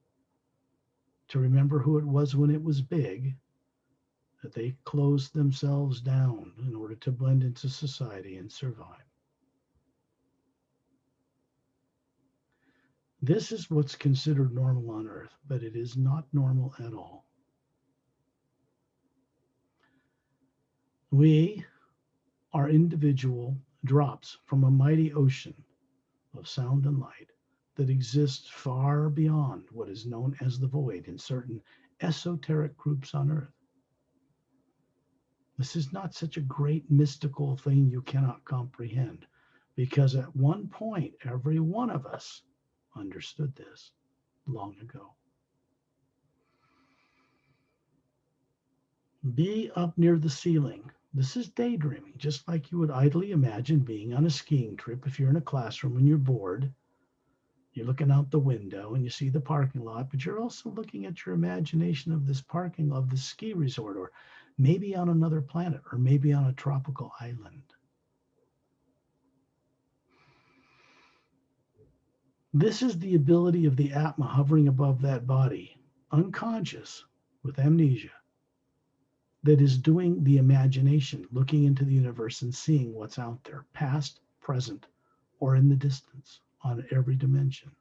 to remember who it was when it was big that they close themselves down in order to blend into society and survive. This is what's considered normal on Earth, but it is not normal at all. We are individual drops from a mighty ocean of sound and light that exists far beyond what is known as the void in certain esoteric groups on Earth. This is not such a great mystical thing you cannot comprehend, because at one point, every one of us understood this long ago. Be up near the ceiling. This is daydreaming, just like you would idly imagine being on a skiing trip if you're in a classroom and you're bored. You're looking out the window and you see the parking lot, but you're also looking at your imagination of this parking of the ski resort, or maybe on another planet, or maybe on a tropical island. This is the ability of the Atma hovering above that body, unconscious, with amnesia, that is doing the imagination, looking into the universe and seeing what's out there, past, present, or in the distance, on every dimension.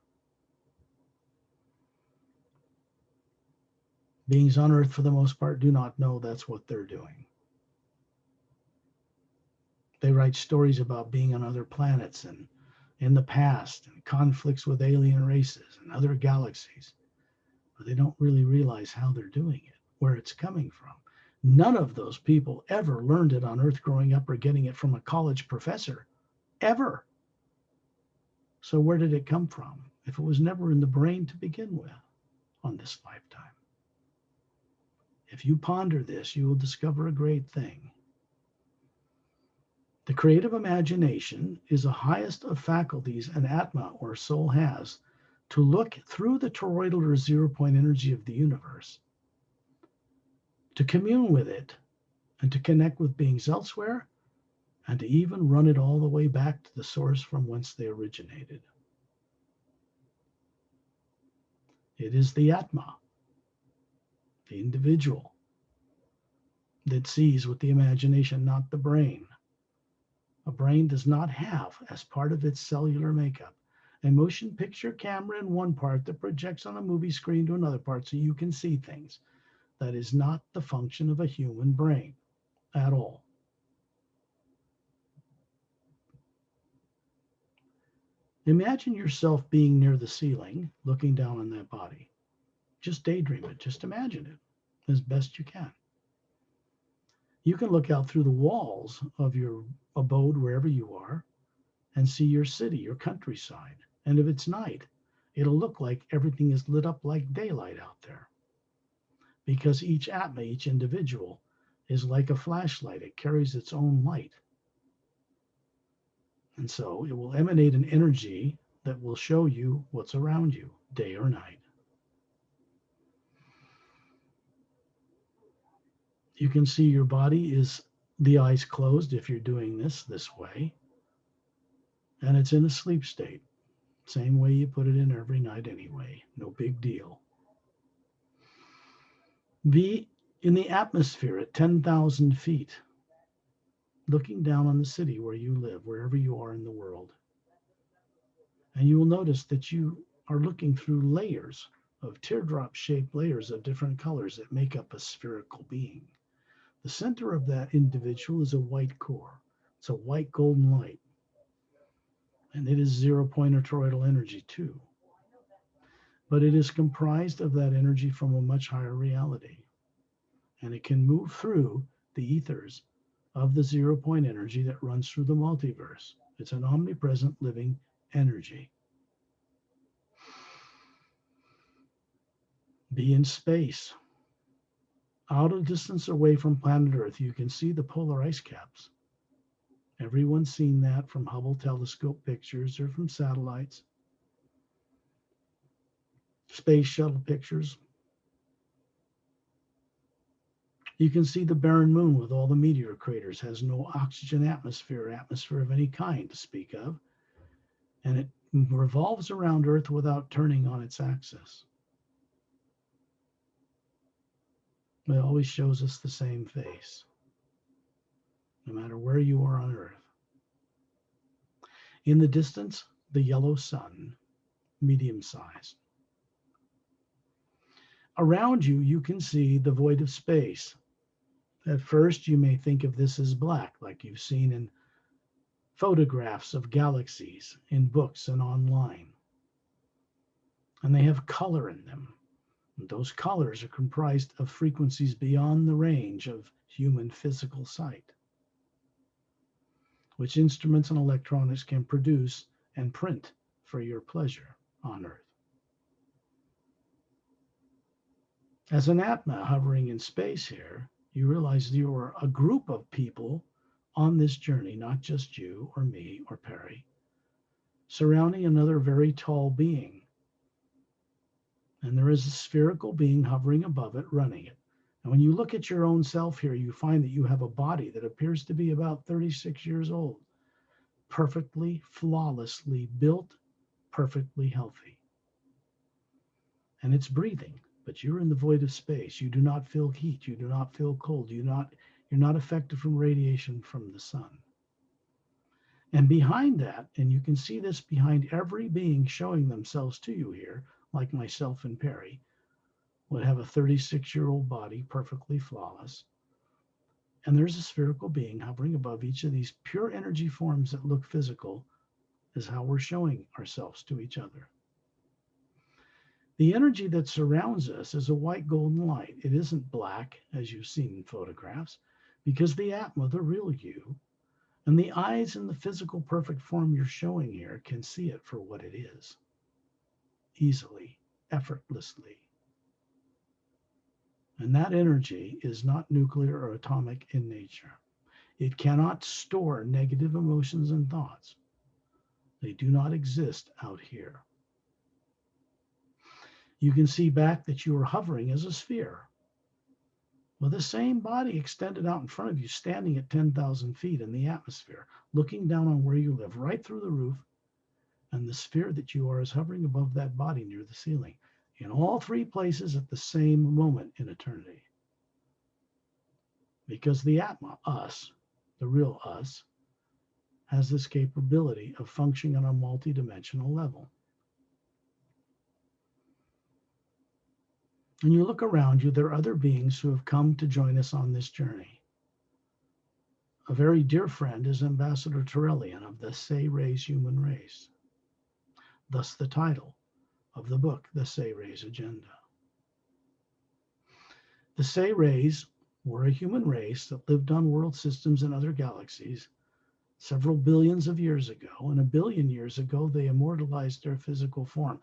Beings on Earth, for the most part, do not know that's what they're doing. They write stories about being on other planets and in the past and conflicts with alien races and other galaxies, but they don't really realize how they're doing it, where it's coming from. None of those people ever learned it on Earth growing up or getting it from a college professor, ever. So where did it come from if it was never in the brain to begin with on this lifetime? If you ponder this, you will discover a great thing. The creative imagination is the highest of faculties an Atma or soul has to look through the toroidal or zero-point energy of the universe, to commune with it, and to connect with beings elsewhere, and to even run it all the way back to the source from whence they originated. It is the Atma, the individual, that sees with the imagination, not the brain. A brain does not have, as part of its cellular makeup, a motion picture camera in one part that projects on a movie screen to another part so you can see things. That is not the function of a human brain at all. Imagine yourself being near the ceiling, looking down on that body. Just daydream it, just imagine it as best you can. You can look out through the walls of your abode, wherever you are, and see your city, your countryside. And if it's night, it'll look like everything is lit up like daylight out there. Because each Atma, each individual, is like a flashlight. It carries its own light And so it will emanate an energy that will show you what's around you, day or night. You can see your body is the eyes closed if you're doing this way, and it's in a sleep state. Same way you put it in every night anyway. No big deal. Be in the atmosphere at 10,000 feet, looking down on the city where you live, wherever you are in the world. And you will notice that you are looking through layers of teardrop-shaped layers of different colors that make up a spherical being. The center of that individual is a white core. It's a white golden light. And it is zero-point or toroidal energy too. But it is comprised of that energy from a much higher reality. And it can move through the ethers of the zero-point energy that runs through the multiverse. It's an omnipresent living energy. Be in space. Out of distance away from planet Earth, you can see the polar ice caps. Everyone's seen that from Hubble telescope pictures or from satellites, space shuttle pictures. You can see the barren moon with all the meteor craters, has no oxygen atmosphere of any kind to speak of, and it revolves around Earth without turning on its axis. It always shows us the same face, no matter where you are on Earth. In the distance, the yellow sun, medium size. Around you, you can see the void of space. At first, you may think of this as black, like you've seen in photographs of galaxies, in books and online. And they have color in them. And those colors are comprised of frequencies beyond the range of human physical sight, which instruments and electronics can produce and print for your pleasure on Earth. As an Atma hovering in space here, you realize you are a group of people on this journey, not just you or me or Perry, surrounding another very tall being. And there is a spherical being hovering above it, running it. And when you look at your own self here, you find that you have a body that appears to be about 36 years old, perfectly, flawlessly built, perfectly healthy. And it's breathing, but you're in the void of space. You do not feel heat. You do not feel cold. You're not affected from radiation from the sun. And behind that, and you can see this behind every being showing themselves to you here, like myself and Perry, would have a 36-year-old body, perfectly flawless. And there's a spherical being hovering above each of these pure energy forms that look physical, is how we're showing ourselves to each other. The energy that surrounds us is a white golden light. It isn't black, as you've seen in photographs, because the Atma, the real you, and the eyes in the physical perfect form you're showing here can see it for what it is, easily, effortlessly. And that energy is not nuclear or atomic in nature. It cannot store negative emotions and thoughts. They do not exist out here. You can see back that you are hovering as a sphere, with the same body extended out in front of you, standing at 10,000 feet in the atmosphere, looking down on where you live, right through the roof, and the sphere that you are is hovering above that body near the ceiling, in all three places at the same moment in eternity. Because the Atma, us, the real us, has this capability of functioning on a multidimensional level. And you look around you, there are other beings who have come to join us on this journey. A very dear friend is Ambassador Terrellian of the Se-Rays human race. Thus the title of the book, The Se-Rays Agenda. The Se-Rays were a human race that lived on world systems and other galaxies several billions of years ago. And a billion years ago, they immortalized their physical form,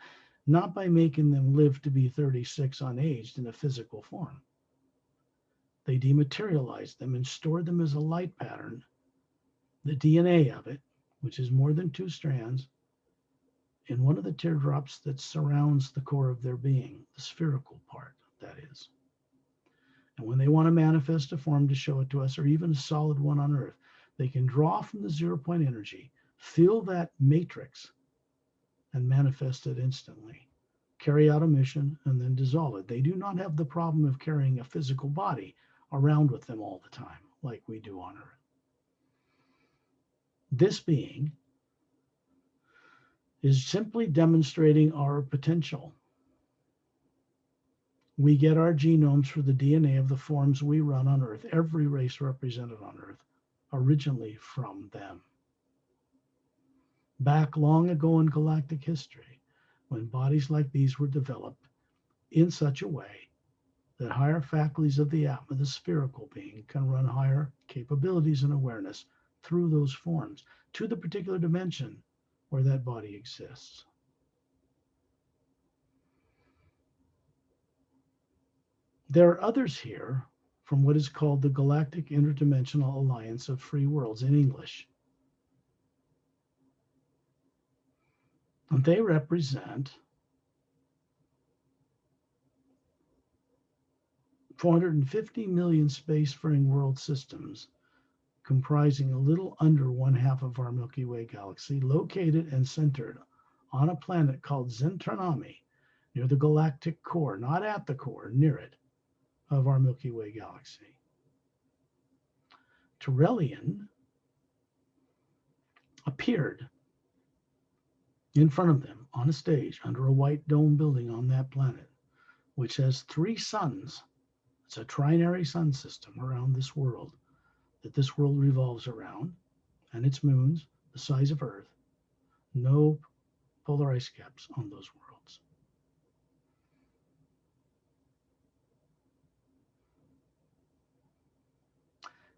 not by making them live to be 36 unaged in a physical form. They dematerialized them and stored them as a light pattern, the DNA of it, which is more than two strands, in one of the teardrops that surrounds the core of their being, the spherical part, that is. And when they want to manifest a form to show it to us, or even a solid one on Earth, they can draw from the 0 point energy, feel that matrix, and manifest it instantly, carry out a mission, and then dissolve it. They do not have the problem of carrying a physical body around with them all the time, like we do on Earth. This being is simply demonstrating our potential. We get our genomes for the DNA of the forms we run on Earth, every race represented on Earth, originally from them. Back long ago in galactic history, when bodies like these were developed in such a way that higher faculties of the Atma, the spherical being, can run higher capabilities and awareness through those forms to the particular dimension where that body exists. There are others here from what is called the Galactic Interdimensional Alliance of Free Worlds in English. And they represent 450 million spacefaring world systems comprising a little under 1/2 of our Milky Way galaxy, located and centered on a planet called Zentranomy, near the galactic core, not at the core, near it, of our Milky Way galaxy. Turelian appeared in front of them on a stage under a white dome building on that planet, which has 3 suns. It's a trinary sun system around this world that this world revolves around, and its moons the size of Earth. No polar ice caps on those worlds.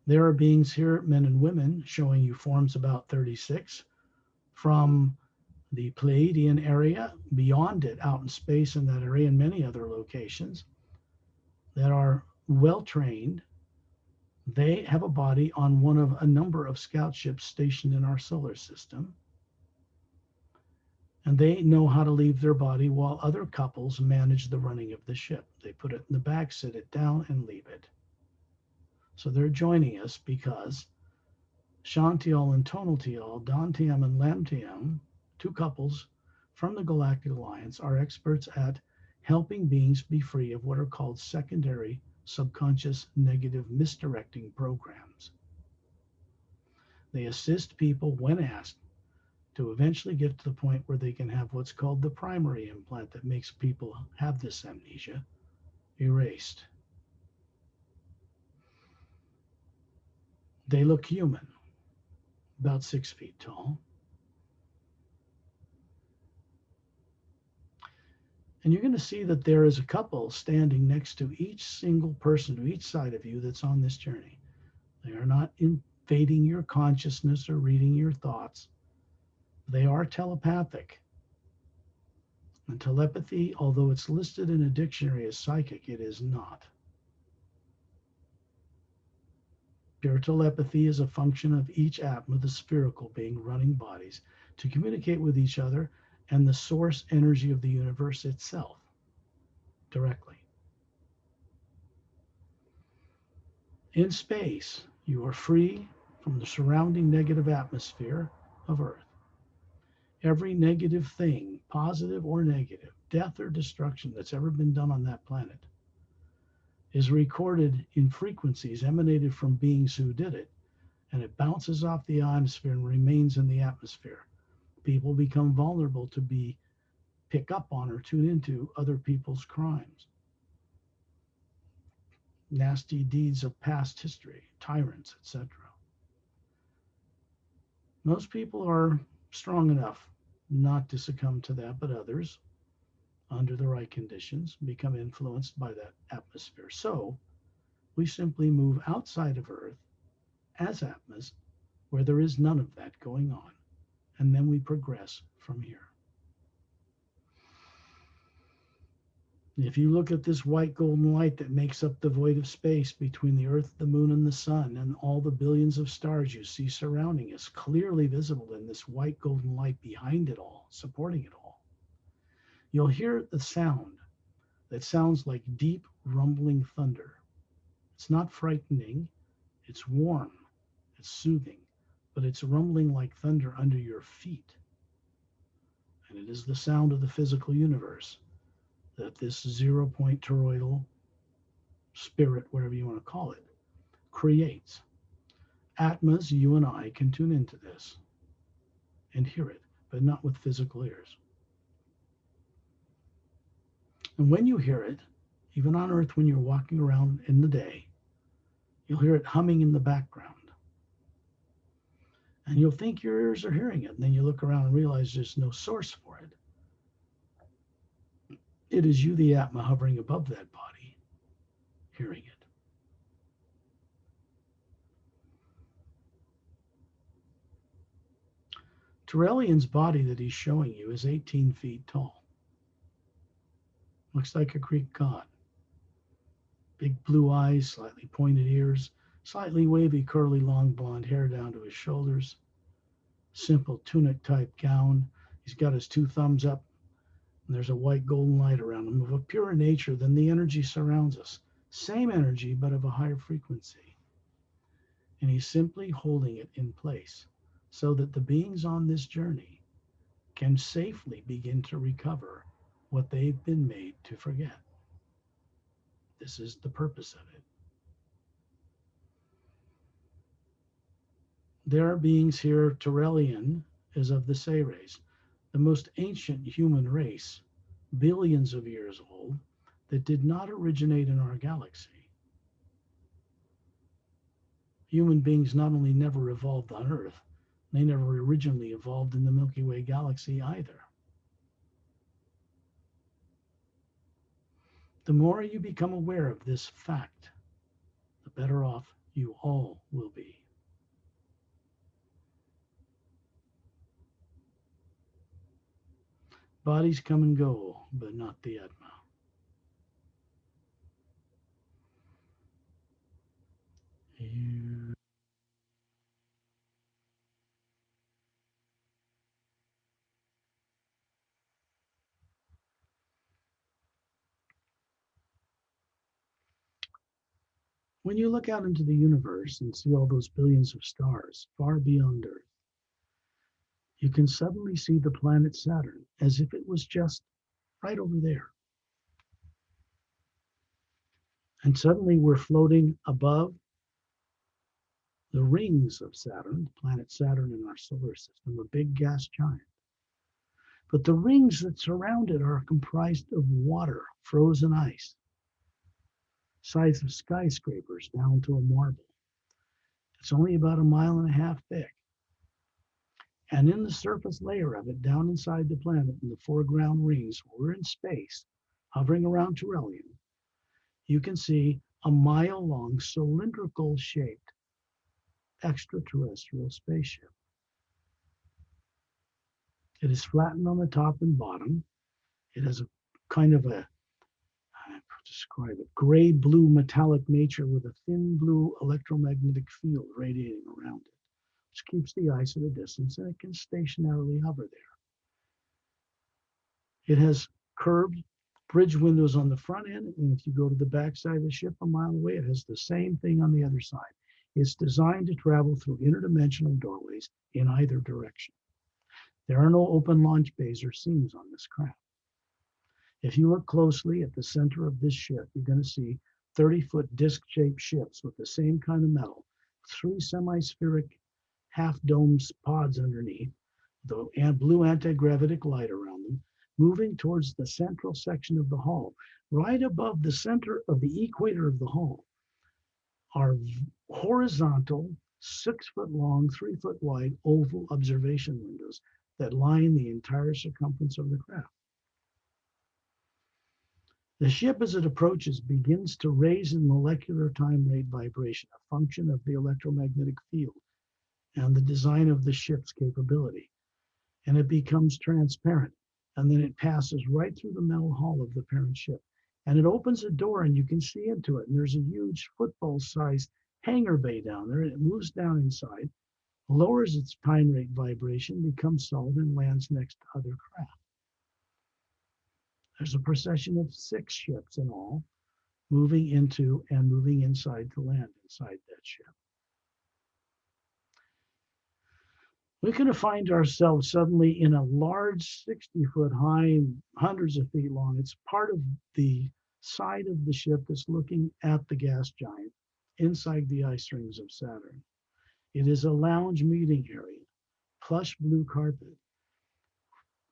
There are beings here, men and women, showing you forms about 36 from the Pleiadian area, beyond it, out in space in that area, and many other locations that are well trained. They have a body on one of a number of scout ships stationed in our solar system. And they know how to leave their body while other couples manage the running of the ship. They put it in the back, sit it down, and leave it. So they're joining us because Shantiel and Tonaltiel, Dantium and Lamtium, 2 couples from the Galactic Alliance, are experts at helping beings be free of what are called secondary subconscious negative misdirecting programs. They assist people when asked to eventually get to the point where they can have what's called the primary implant that makes people have this amnesia erased. They look human, about 6 feet tall. And you're going to see that there is a couple standing next to each single person, to each side of you that's on this journey. They are not invading your consciousness or reading your thoughts. They are telepathic. And telepathy, although it's listed in a dictionary as psychic, it is not. Pure telepathy is a function of each Atma, the spherical being running bodies, to communicate with each other and the source energy of the universe itself directly. In space, you are free from the surrounding negative atmosphere of Earth. Every negative thing, positive or negative, death or destruction that's ever been done on that planet is recorded in frequencies emanated from beings who did it, and it bounces off the ionosphere and remains in the atmosphere. People become vulnerable to pick up on or tune into other people's crimes, nasty deeds of past history, tyrants, etc. Most people are strong enough not to succumb to that, but others, under the right conditions, become influenced by that atmosphere. So we simply move outside of Earth as Atmas, where there is none of that going on, and then we progress from here. If you look at this white golden light that makes up the void of space between the Earth, the Moon, and the Sun, and all the billions of stars you see surrounding us, clearly visible in this white golden light behind it all, supporting it all, you'll hear the sound that sounds like deep rumbling thunder. It's not frightening, it's warm, it's soothing, but it's rumbling like thunder under your feet. And it is the sound of the physical universe that this zero point toroidal spirit, whatever you want to call it, creates. Atmas, you and I can tune into this and hear it, but not with physical ears. And when you hear it, even on Earth, when you're walking around in the day, you'll hear it humming in the background. And you'll think your ears are hearing it. And then you look around and realize there's no source for it. It is you, the Atma, hovering above that body, hearing it. Terrellian's body that he's showing you is 18 feet tall. Looks like a Greek god. Big blue eyes, slightly pointed ears, slightly wavy, curly, long blonde hair down to his shoulders. Simple tunic type gown. He's got his two thumbs up, and there's a white golden light around him of a purer nature than the energy surrounds us. Same energy, but of a higher frequency. And he's simply holding it in place so that the beings on this journey can safely begin to recover what they've been made to forget. This is the purpose of it. There are beings here. Terrellian is of the Say race, the most ancient human race, billions of years old, that did not originate in our galaxy. Human beings not only never evolved on Earth, they never originally evolved in the Milky Way galaxy either. The more you become aware of this fact, the better off you all will be. Bodies come and go, but not the Atma. You... When you look out into the universe and see all those billions of stars far beyond Earth, you can suddenly see the planet Saturn as if it was just right over there. And suddenly we're floating above the rings of Saturn, planet Saturn in our solar system, a big gas giant. But the rings that surround it are comprised of water, frozen ice, size of skyscrapers down to a marble. It's only about a mile and a half thick. And in the surface layer of it, down inside the planet in the foreground rings, we're in space, hovering around Terrellian. You can see a mile-long, cylindrical-shaped extraterrestrial spaceship. It is flattened on the top and bottom. It has a kind of a, how do I describe it, gray-blue metallic nature with a thin blue electromagnetic field radiating around it, which keeps the ice at a distance, and it can stationarily hover there. It has curved bridge windows on the front end, and if you go to the back side of the ship a mile away, it has the same thing on the other side. It's designed to travel through interdimensional doorways in either direction. There are no open launch bays or seams on this craft. If you look closely at the center of this ship, you're going to see 30-foot disc-shaped ships with the same kind of metal, 3 semi-spheric half-dome pods underneath, and blue anti-gravitic light around them, moving towards the central section of the hull. Right above the center of the equator of the hull are horizontal, 6-foot long, 3-foot wide oval observation windows that line the entire circumference of the craft. The ship, as it approaches, begins to raise in molecular time rate vibration, a function of the electromagnetic field and the design of the ship's capability. And it becomes transparent. And then it passes right through the metal hull of the parent ship And it opens a door and you can see into it. And there's a huge football-sized hangar bay down there. And it moves down inside, lowers its time rate vibration, becomes solid, and lands next to other craft. There's a procession of 6 ships in all, moving into and moving inside to land inside that ship. We can find ourselves suddenly in a large 60-foot high, hundreds of feet long. It's part of the side of the ship that's looking at the gas giant inside the ice rings of Saturn. It is a lounge meeting area, plush blue carpet,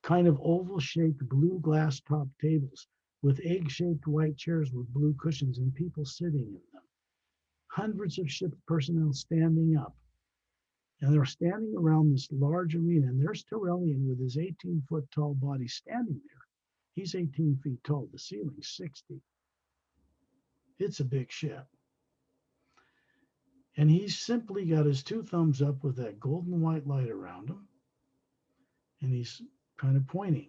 kind of oval-shaped blue glass top tables with egg-shaped white chairs with blue cushions and people sitting in them. Hundreds of ship personnel standing up. And they're standing around this large arena, and there's Tyrellian with his 18-foot tall body standing there. He's 18 feet tall. The ceiling's 60. It's a big ship. And he's simply got his 2 thumbs up with that golden white light around him. And he's kind of pointing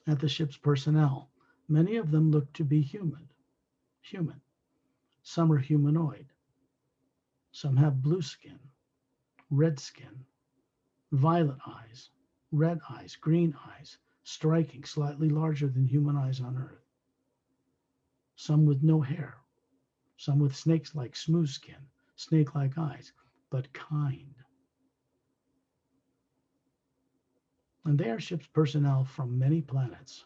at the ship's personnel. Many of them look to be human. Some are humanoid. Some have blue skin, red skin, violet eyes, red eyes, green eyes, striking, slightly larger than human eyes on Earth. Some with no hair, some with snakes-like smooth skin, snake-like eyes, but kind. And they are ship's personnel from many planets.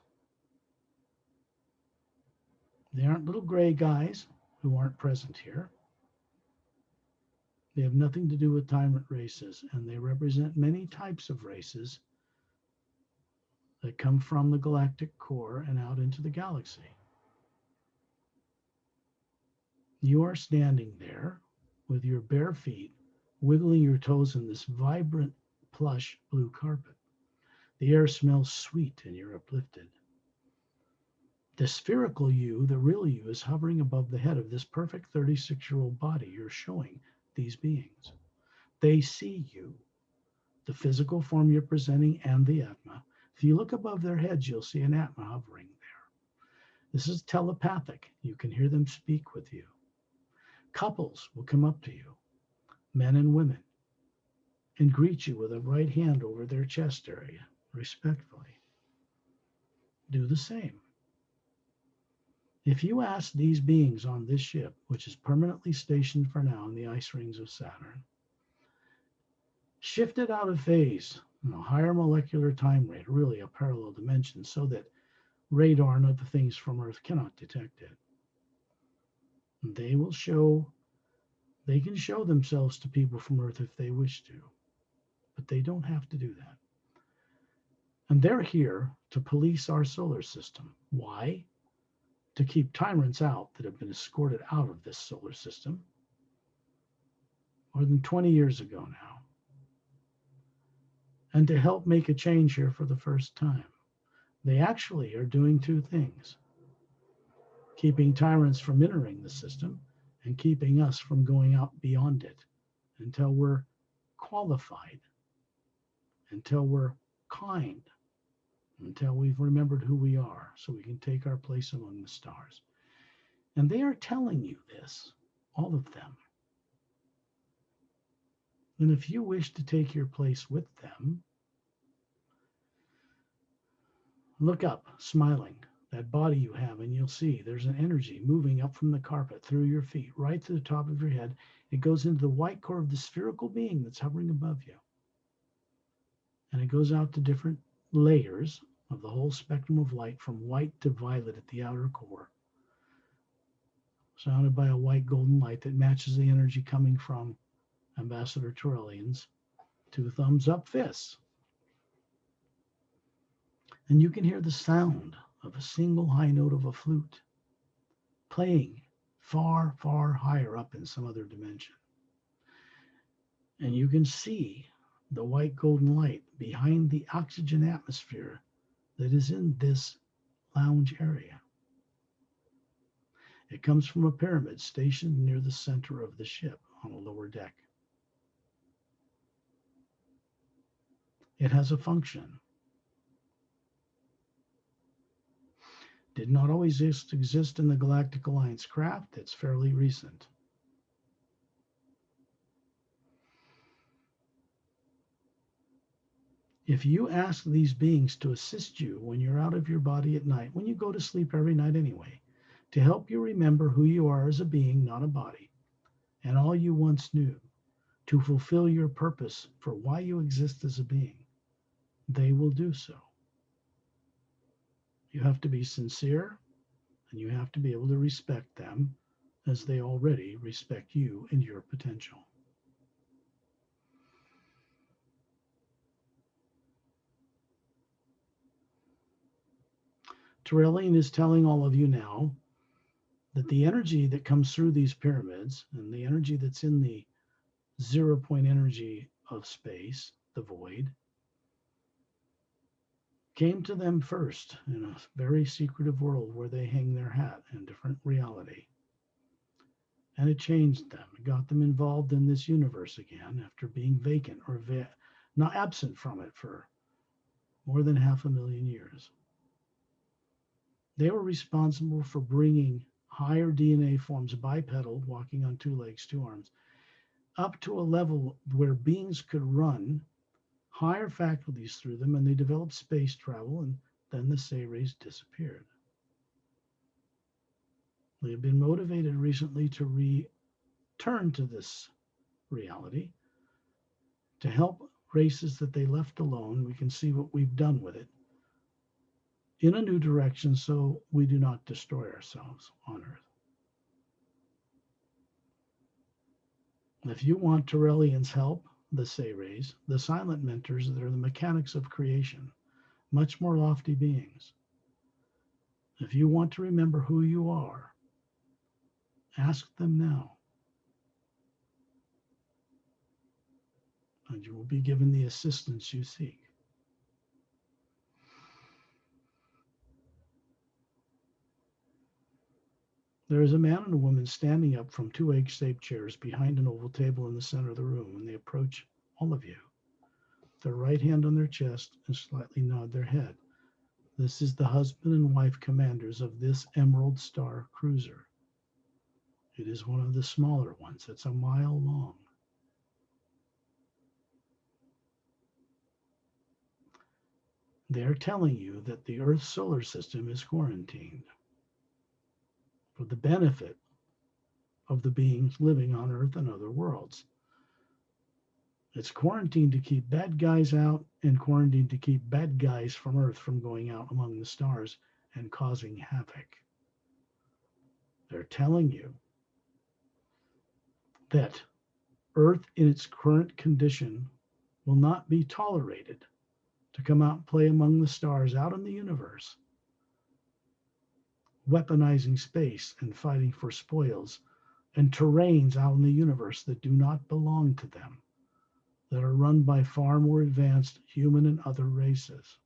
They aren't little gray guys who aren't present here. They have nothing to do with tyrant races, and they represent many types of races that come from the galactic core and out into the galaxy. You are standing there with your bare feet, wiggling your toes in this vibrant, plush blue carpet. The air smells sweet and you're uplifted. The spherical you, the real you, is hovering above the head of this perfect 36-year-old body you're showing these beings. They see you, the physical form you're presenting and the Atma. If you look above their heads, you'll see an Atma hovering there. This is telepathic. You can hear them speak with you. Couples will come up to you, men and women, and greet you with a right hand over their chest area, respectfully. Do the same. If you ask these beings on this ship, which is permanently stationed for now in the ice rings of Saturn, shift it out of phase, higher molecular time rate, really a parallel dimension, so that radar and other things from Earth cannot detect it. And they can show themselves to people from Earth if they wish to, but they don't have to do that. And they're here to police our solar system. Why? To keep tyrants out that have been escorted out of this solar system more than 20 years ago now, and to help make a change here for the first time. They actually are doing 2 things: keeping tyrants from entering the system and keeping us from going out beyond it until we're qualified, until we're kind, until we've remembered who we are so we can take our place among the stars. And they are telling you this, all of them. And if you wish to take your place with them, look up, smiling, that body you have, and you'll see there's an energy moving up from the carpet through your feet, right to the top of your head. It goes into the white core of the spherical being that's hovering above you. And it goes out to different layers of the whole spectrum of light, from white to violet at the outer core, surrounded by a white golden light that matches the energy coming from Ambassador Tyrellian's 2 thumbs up fists. And you can hear the sound of a single high note of a flute playing far, far higher up in some other dimension. And you can see the white golden light behind the oxygen atmosphere that is in this lounge area. It comes from a pyramid stationed near the center of the ship on a lower deck. It has a function. Didn't did not always exist in the Galactic Alliance craft. It's fairly recent. If you ask these beings to assist you when you're out of your body at night, when you go to sleep every night anyway, to help you remember who you are as a being, not a body, and all you once knew, to fulfill your purpose for why you exist as a being, they will do so. You have to be sincere, and you have to be able to respect them as they already respect you and your potential. Terrellian is telling all of you now that the energy that comes through these pyramids and the energy that's in the 0 point energy of space, the void, came to them first in a very secretive world where they hang their hat in a different reality. And it changed them. It got them involved in this universe again after being vacant or not absent from it for more than 500,000 years. They were responsible for bringing higher DNA forms, bipedal, walking on 2 legs, 2 arms, up to a level where beings could run higher faculties through them, and they developed space travel, and then the Say rays disappeared. They have been motivated recently to return to this reality to help races that they left alone. We can see what we've done with it in a new direction so we do not destroy ourselves on Earth. If you want Terrellian's help, the Say rays, the silent mentors that are the mechanics of creation, much more lofty beings. If you want to remember who you are, ask them now, and you will be given the assistance you seek. There is a man and a woman standing up from 2 egg-shaped chairs behind an oval table in the center of the room, and they approach all of you. Their right hand on their chest and slightly nod their head. This is the husband and wife commanders of this Emerald.Star.Cruiser. It is one of the smaller ones. It's a mile long. They are telling you that the Earth's solar system is quarantined for the benefit of the beings living on Earth and other worlds. It's quarantined to keep bad guys out and quarantined to keep bad guys from Earth from going out among the stars and causing havoc. They're telling you that Earth in its current condition will not be tolerated to come out and play among the stars out in the universe, weaponizing space and fighting for spoils and terrains out in the universe that do not belong to them, that are run by far more advanced human and other races.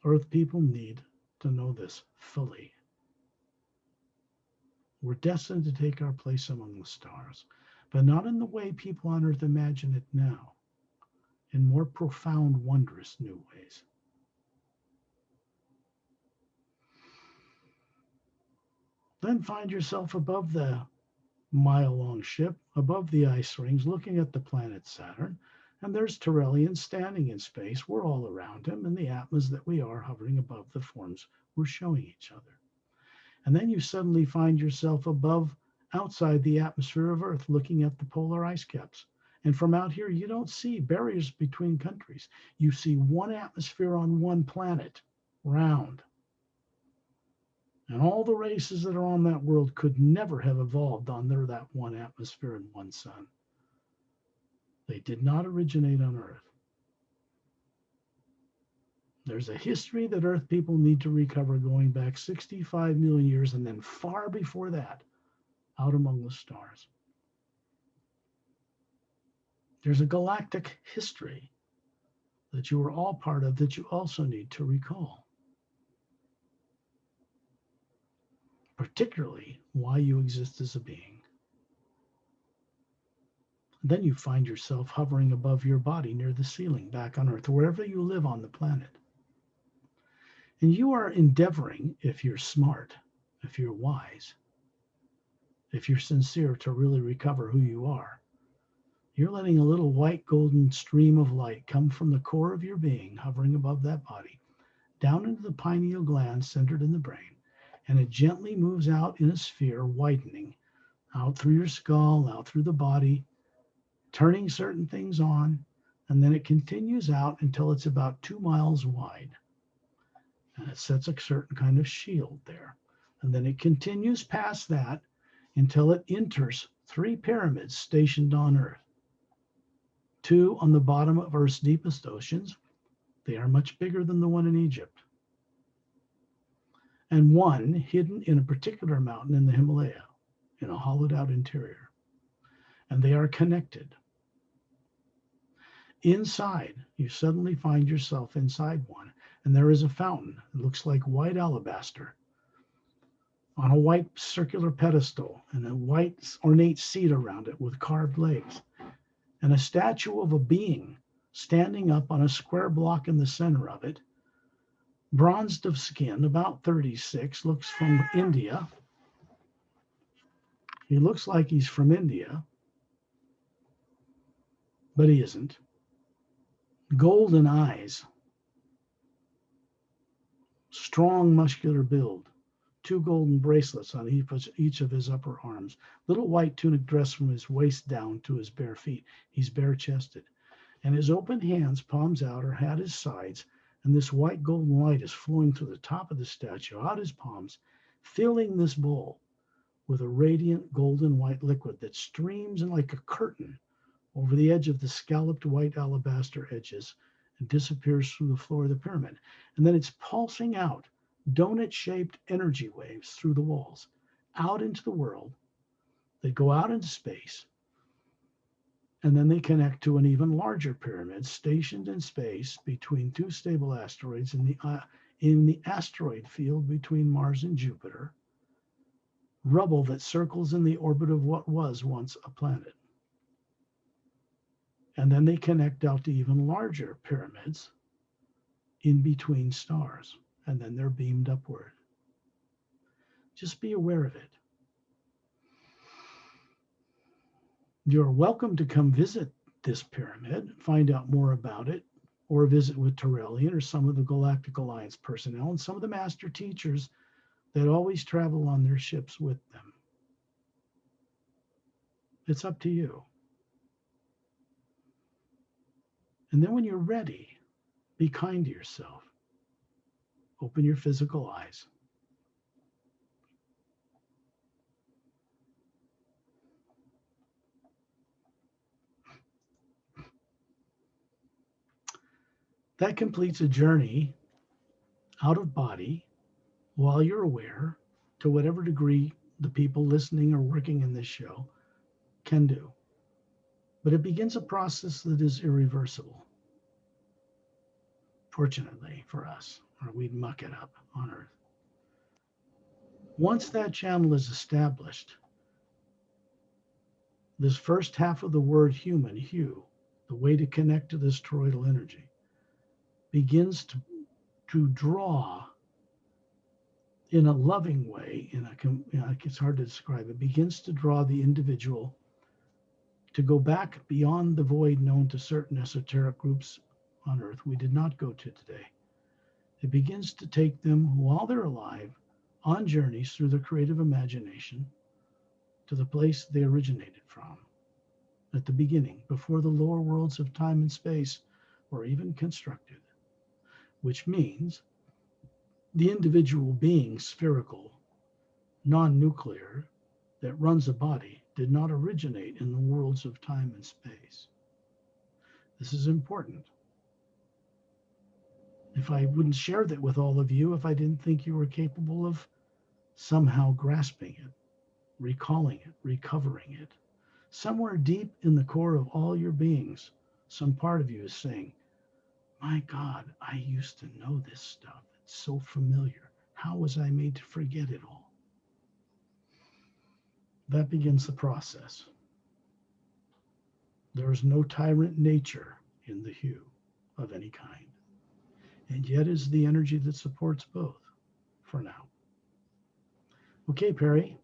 Earth people need to know this fully. We're destined to take our place among the stars, but not in the way people on Earth imagine it now, in more profound, wondrous new ways. Then find yourself above the mile-long ship, above the ice rings, looking at the planet Saturn, and there's Terrellian standing in space. We're all around him in the atmosphere that we are, hovering above the forms we're showing each other. And then you suddenly find yourself outside the atmosphere of Earth, looking at the polar ice caps. And from out here, you don't see barriers between countries. You see one atmosphere on one planet, round. And all the races that are on that world could never have evolved on that one atmosphere and one sun. They did not originate on Earth. There's a history that Earth people need to recover going back 65 million years, and then far before that, out among the stars. There's a galactic history that you were all part of that you also need to recall. Particularly why you exist as a being. Then you find yourself hovering above your body near the ceiling back on Earth, wherever you live on the planet. And you are endeavoring, if you're smart, if you're wise, if you're sincere to really recover who you are, you're letting a little white golden stream of light come from the core of your being, hovering above that body, down into the pineal gland centered in the brain. And it gently moves out in a sphere, widening out through your skull, out through the body, turning certain things on. And then it continues out until it's about 2 miles wide. And it sets a certain kind of shield there. And then it continues past that until it enters 3 pyramids stationed on Earth. 2 on the bottom of Earth's deepest oceans. They are much bigger than the one in Egypt. And 1 hidden in a particular mountain in the Himalaya, in a hollowed out interior. And they are connected. Inside, you suddenly find yourself inside one, and there is a fountain. It looks like white alabaster on a white circular pedestal, and a white ornate seat around it with carved legs, and a statue of a being standing up on a square block in the center of it, bronzed of skin, about 36, looks from India. He looks like he's from India, but he isn't. Golden eyes, strong muscular build, 2 golden bracelets on each of his upper arms, little white tunic dress from his waist down to his bare feet. He's bare chested. And his open hands, palms out, are at his sides, and this white golden light is flowing through the top of the statue, out his palms, filling this bowl with a radiant golden white liquid that streams in like a curtain over the edge of the scalloped white alabaster edges and disappears through the floor of the pyramid. And then it's pulsing out donut-shaped energy waves through the walls, out into the world. They go out into space, and then they connect to an even larger pyramid stationed in space between 2 stable asteroids in the asteroid field between Mars and Jupiter, rubble that circles in the orbit of what was once a planet. And then they connect out to even larger pyramids in between stars, and then they're beamed upward. Just be aware of it. You're welcome to come visit this pyramid, find out more about it, or visit with Torellian or some of the Galactic Alliance personnel and some of the master teachers that always travel on their ships with them. It's up to you. And then when you're ready, be kind to yourself. Open your physical eyes. That completes a journey out of body while you're aware, to whatever degree the people listening or working in this show can do. But it begins a process that is irreversible, fortunately for us, or we'd muck it up on Earth. Once that channel is established, this first half of the word human, hue, the way to connect to this toroidal energy, begins to draw in a loving way, it's hard to describe, it begins to draw the individual to go back beyond the void known to certain esoteric groups on Earth we did not go to today. It begins to take them while they're alive on journeys through their creative imagination to the place they originated from, at the beginning, before the lower worlds of time and space were even constructed, which means the individual being, spherical, non-nuclear, that runs a body did not originate in the worlds of time and space. This is important. If I wouldn't share that with all of you, if I didn't think you were capable of somehow grasping it, recalling it, recovering it, somewhere deep in the core of all your beings, some part of you is saying, my God, I used to know this stuff. It's so familiar. How was I made to forget it all? That begins the process. There is no tyrant nature in the hue of any kind. and yet is the energy that supports both for now. Okay, Perry,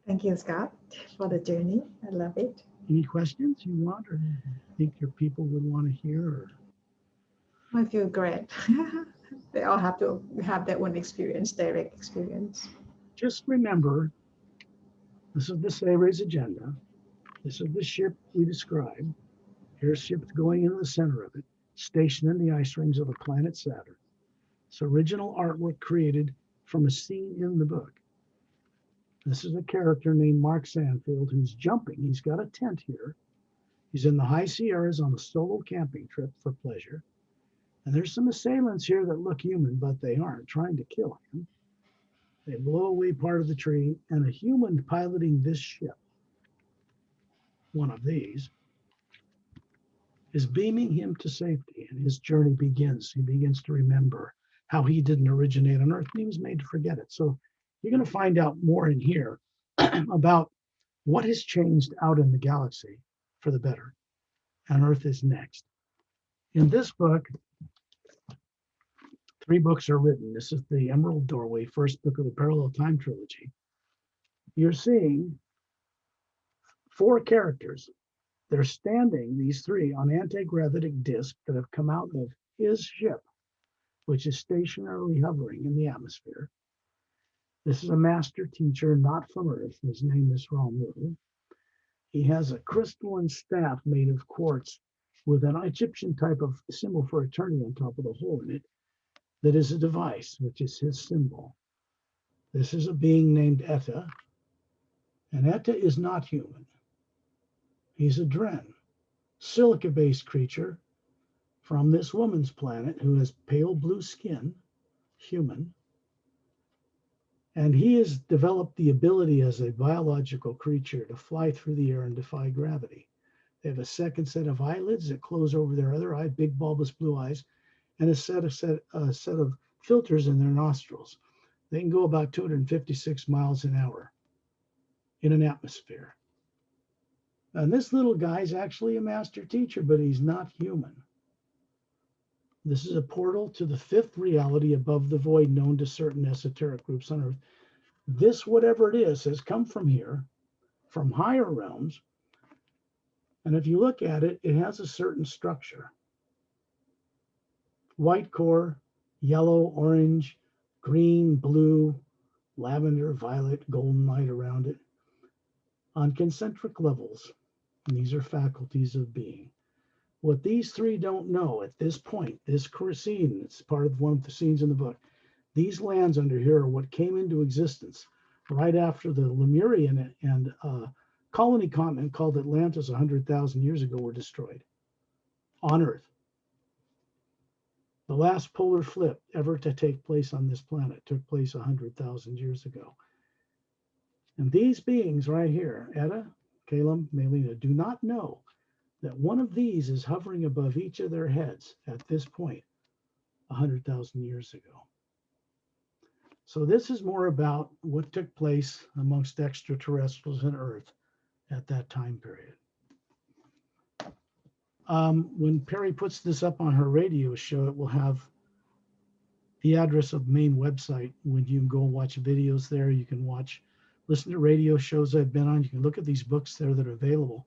Thank you, Scott, for the journey. I love it. any questions you want or think your people would want to hear? Or I feel great. They all have to have their own experience, direct experience. just remember, this is the Sayres agenda. This is the ship we described. Here's ships going in the center of it, stationed in the ice rings of the planet Saturn. It's original artwork created from a scene in the book. This is a character named Mark Sanfield who's jumping. He's got a tent here. He's in the high Sierras on a solo camping trip for pleasure. And there's some assailants here that look human, but they aren't, trying to kill him. They blow away part of the tree, and a human piloting this ship, one of these, is beaming him to safety, and his journey begins. He begins to remember how he didn't originate on Earth, and he was made to forget it. So you're going to find out more in here about what has changed out in the galaxy for the better, and Earth is next. In this book, 3 books are written. This is the Emerald Doorway, first book of the Parallel Time Trilogy. You're seeing 4 characters. They're standing, these 3, on anti-gravitic discs that have come out of his ship, which is stationarily hovering in the atmosphere. This is a master teacher, not from Earth. His name is Ramu. He has a crystalline staff made of quartz with an Egyptian type of symbol for eternity on top of the hole in it. That is a device, which is his symbol. This is a being named Etta, and Etta is not human. He's a Dren, silica-based creature from this woman's planet who has pale blue skin, human, and he has developed the ability as a biological creature to fly through the air and defy gravity. They have a second set of eyelids that close over their other eye, big bulbous blue eyes, and a set of filters in their nostrils. They can go about 256 miles an hour in an atmosphere. And this little guy is actually a master teacher, but he's not human. This is a portal to the 5th reality above the void known to certain esoteric groups on Earth. This, whatever it is, has come from here, from higher realms. And if you look at it, it has a certain structure. White core, yellow, orange, green, blue, lavender, violet, golden light around it on concentric levels. And these are faculties of being. What these 3 don't know at this point, this scene, it's part of one of the scenes in the book, these lands under here are what came into existence right after the Lemurian and colony continent called Atlantis 100,000 years ago were destroyed on Earth. The last polar flip ever to take place on this planet took place 100,000 years ago. And these beings right here, Etta, Caleb, Melina, do not know that one of these is hovering above each of their heads at this point 100,000 years ago. So this is more about what took place amongst extraterrestrials and Earth at that time period. When Perry puts this up on her radio show, it will have the address of the main website. When you can go and watch videos there, you can listen to radio shows I've been on. You can look at these books there that are available.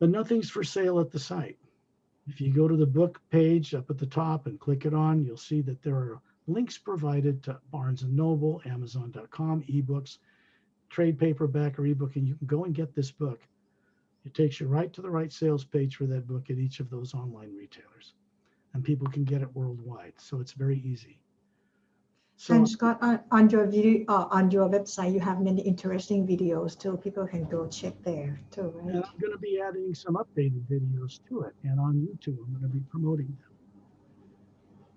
But nothing's for sale at the site. If you go to the book page up at the top and click it on, you'll see that there are links provided to Barnes & Noble, Amazon.com, ebooks, trade paperback or ebook, and you can go and get this book. It takes you right to the right sales page for that book at each of those online retailers, and people can get it worldwide. So it's very easy. So, And Scott, on your video, on your website, you have many interesting videos too. People can go check there too, right? and I'm going to be adding some updated videos to it, and on YouTube, I'm going to be promoting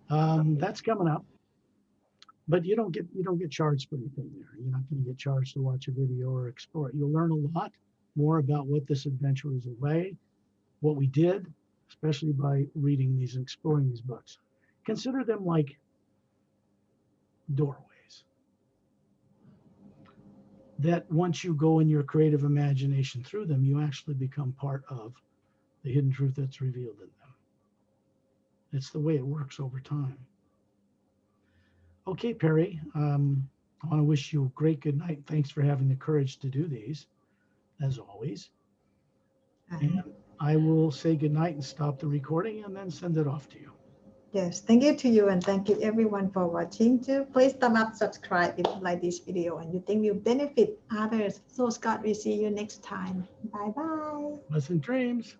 them. That's coming up. But you don't get charged for anything there. You're not going to get charged to watch a video or explore it. You'll learn a lot more about what this adventure is away, what we did, especially by reading these and exploring these books. Consider them like doorways that once you go in your creative imagination through them, you actually become part of the hidden truth that's revealed in them. It's the way it works over time. Okay, Perry, I want to wish you a great good night. Thanks for having the courage to do these, as always. And I will say good night and stop the recording and then send it off to you. Yes, thank you to you and thank you everyone for watching too. Please thumb up, subscribe if you like this video and you think will benefit others. So Scott, we see you next time. Bye bye. Pleasant dreams.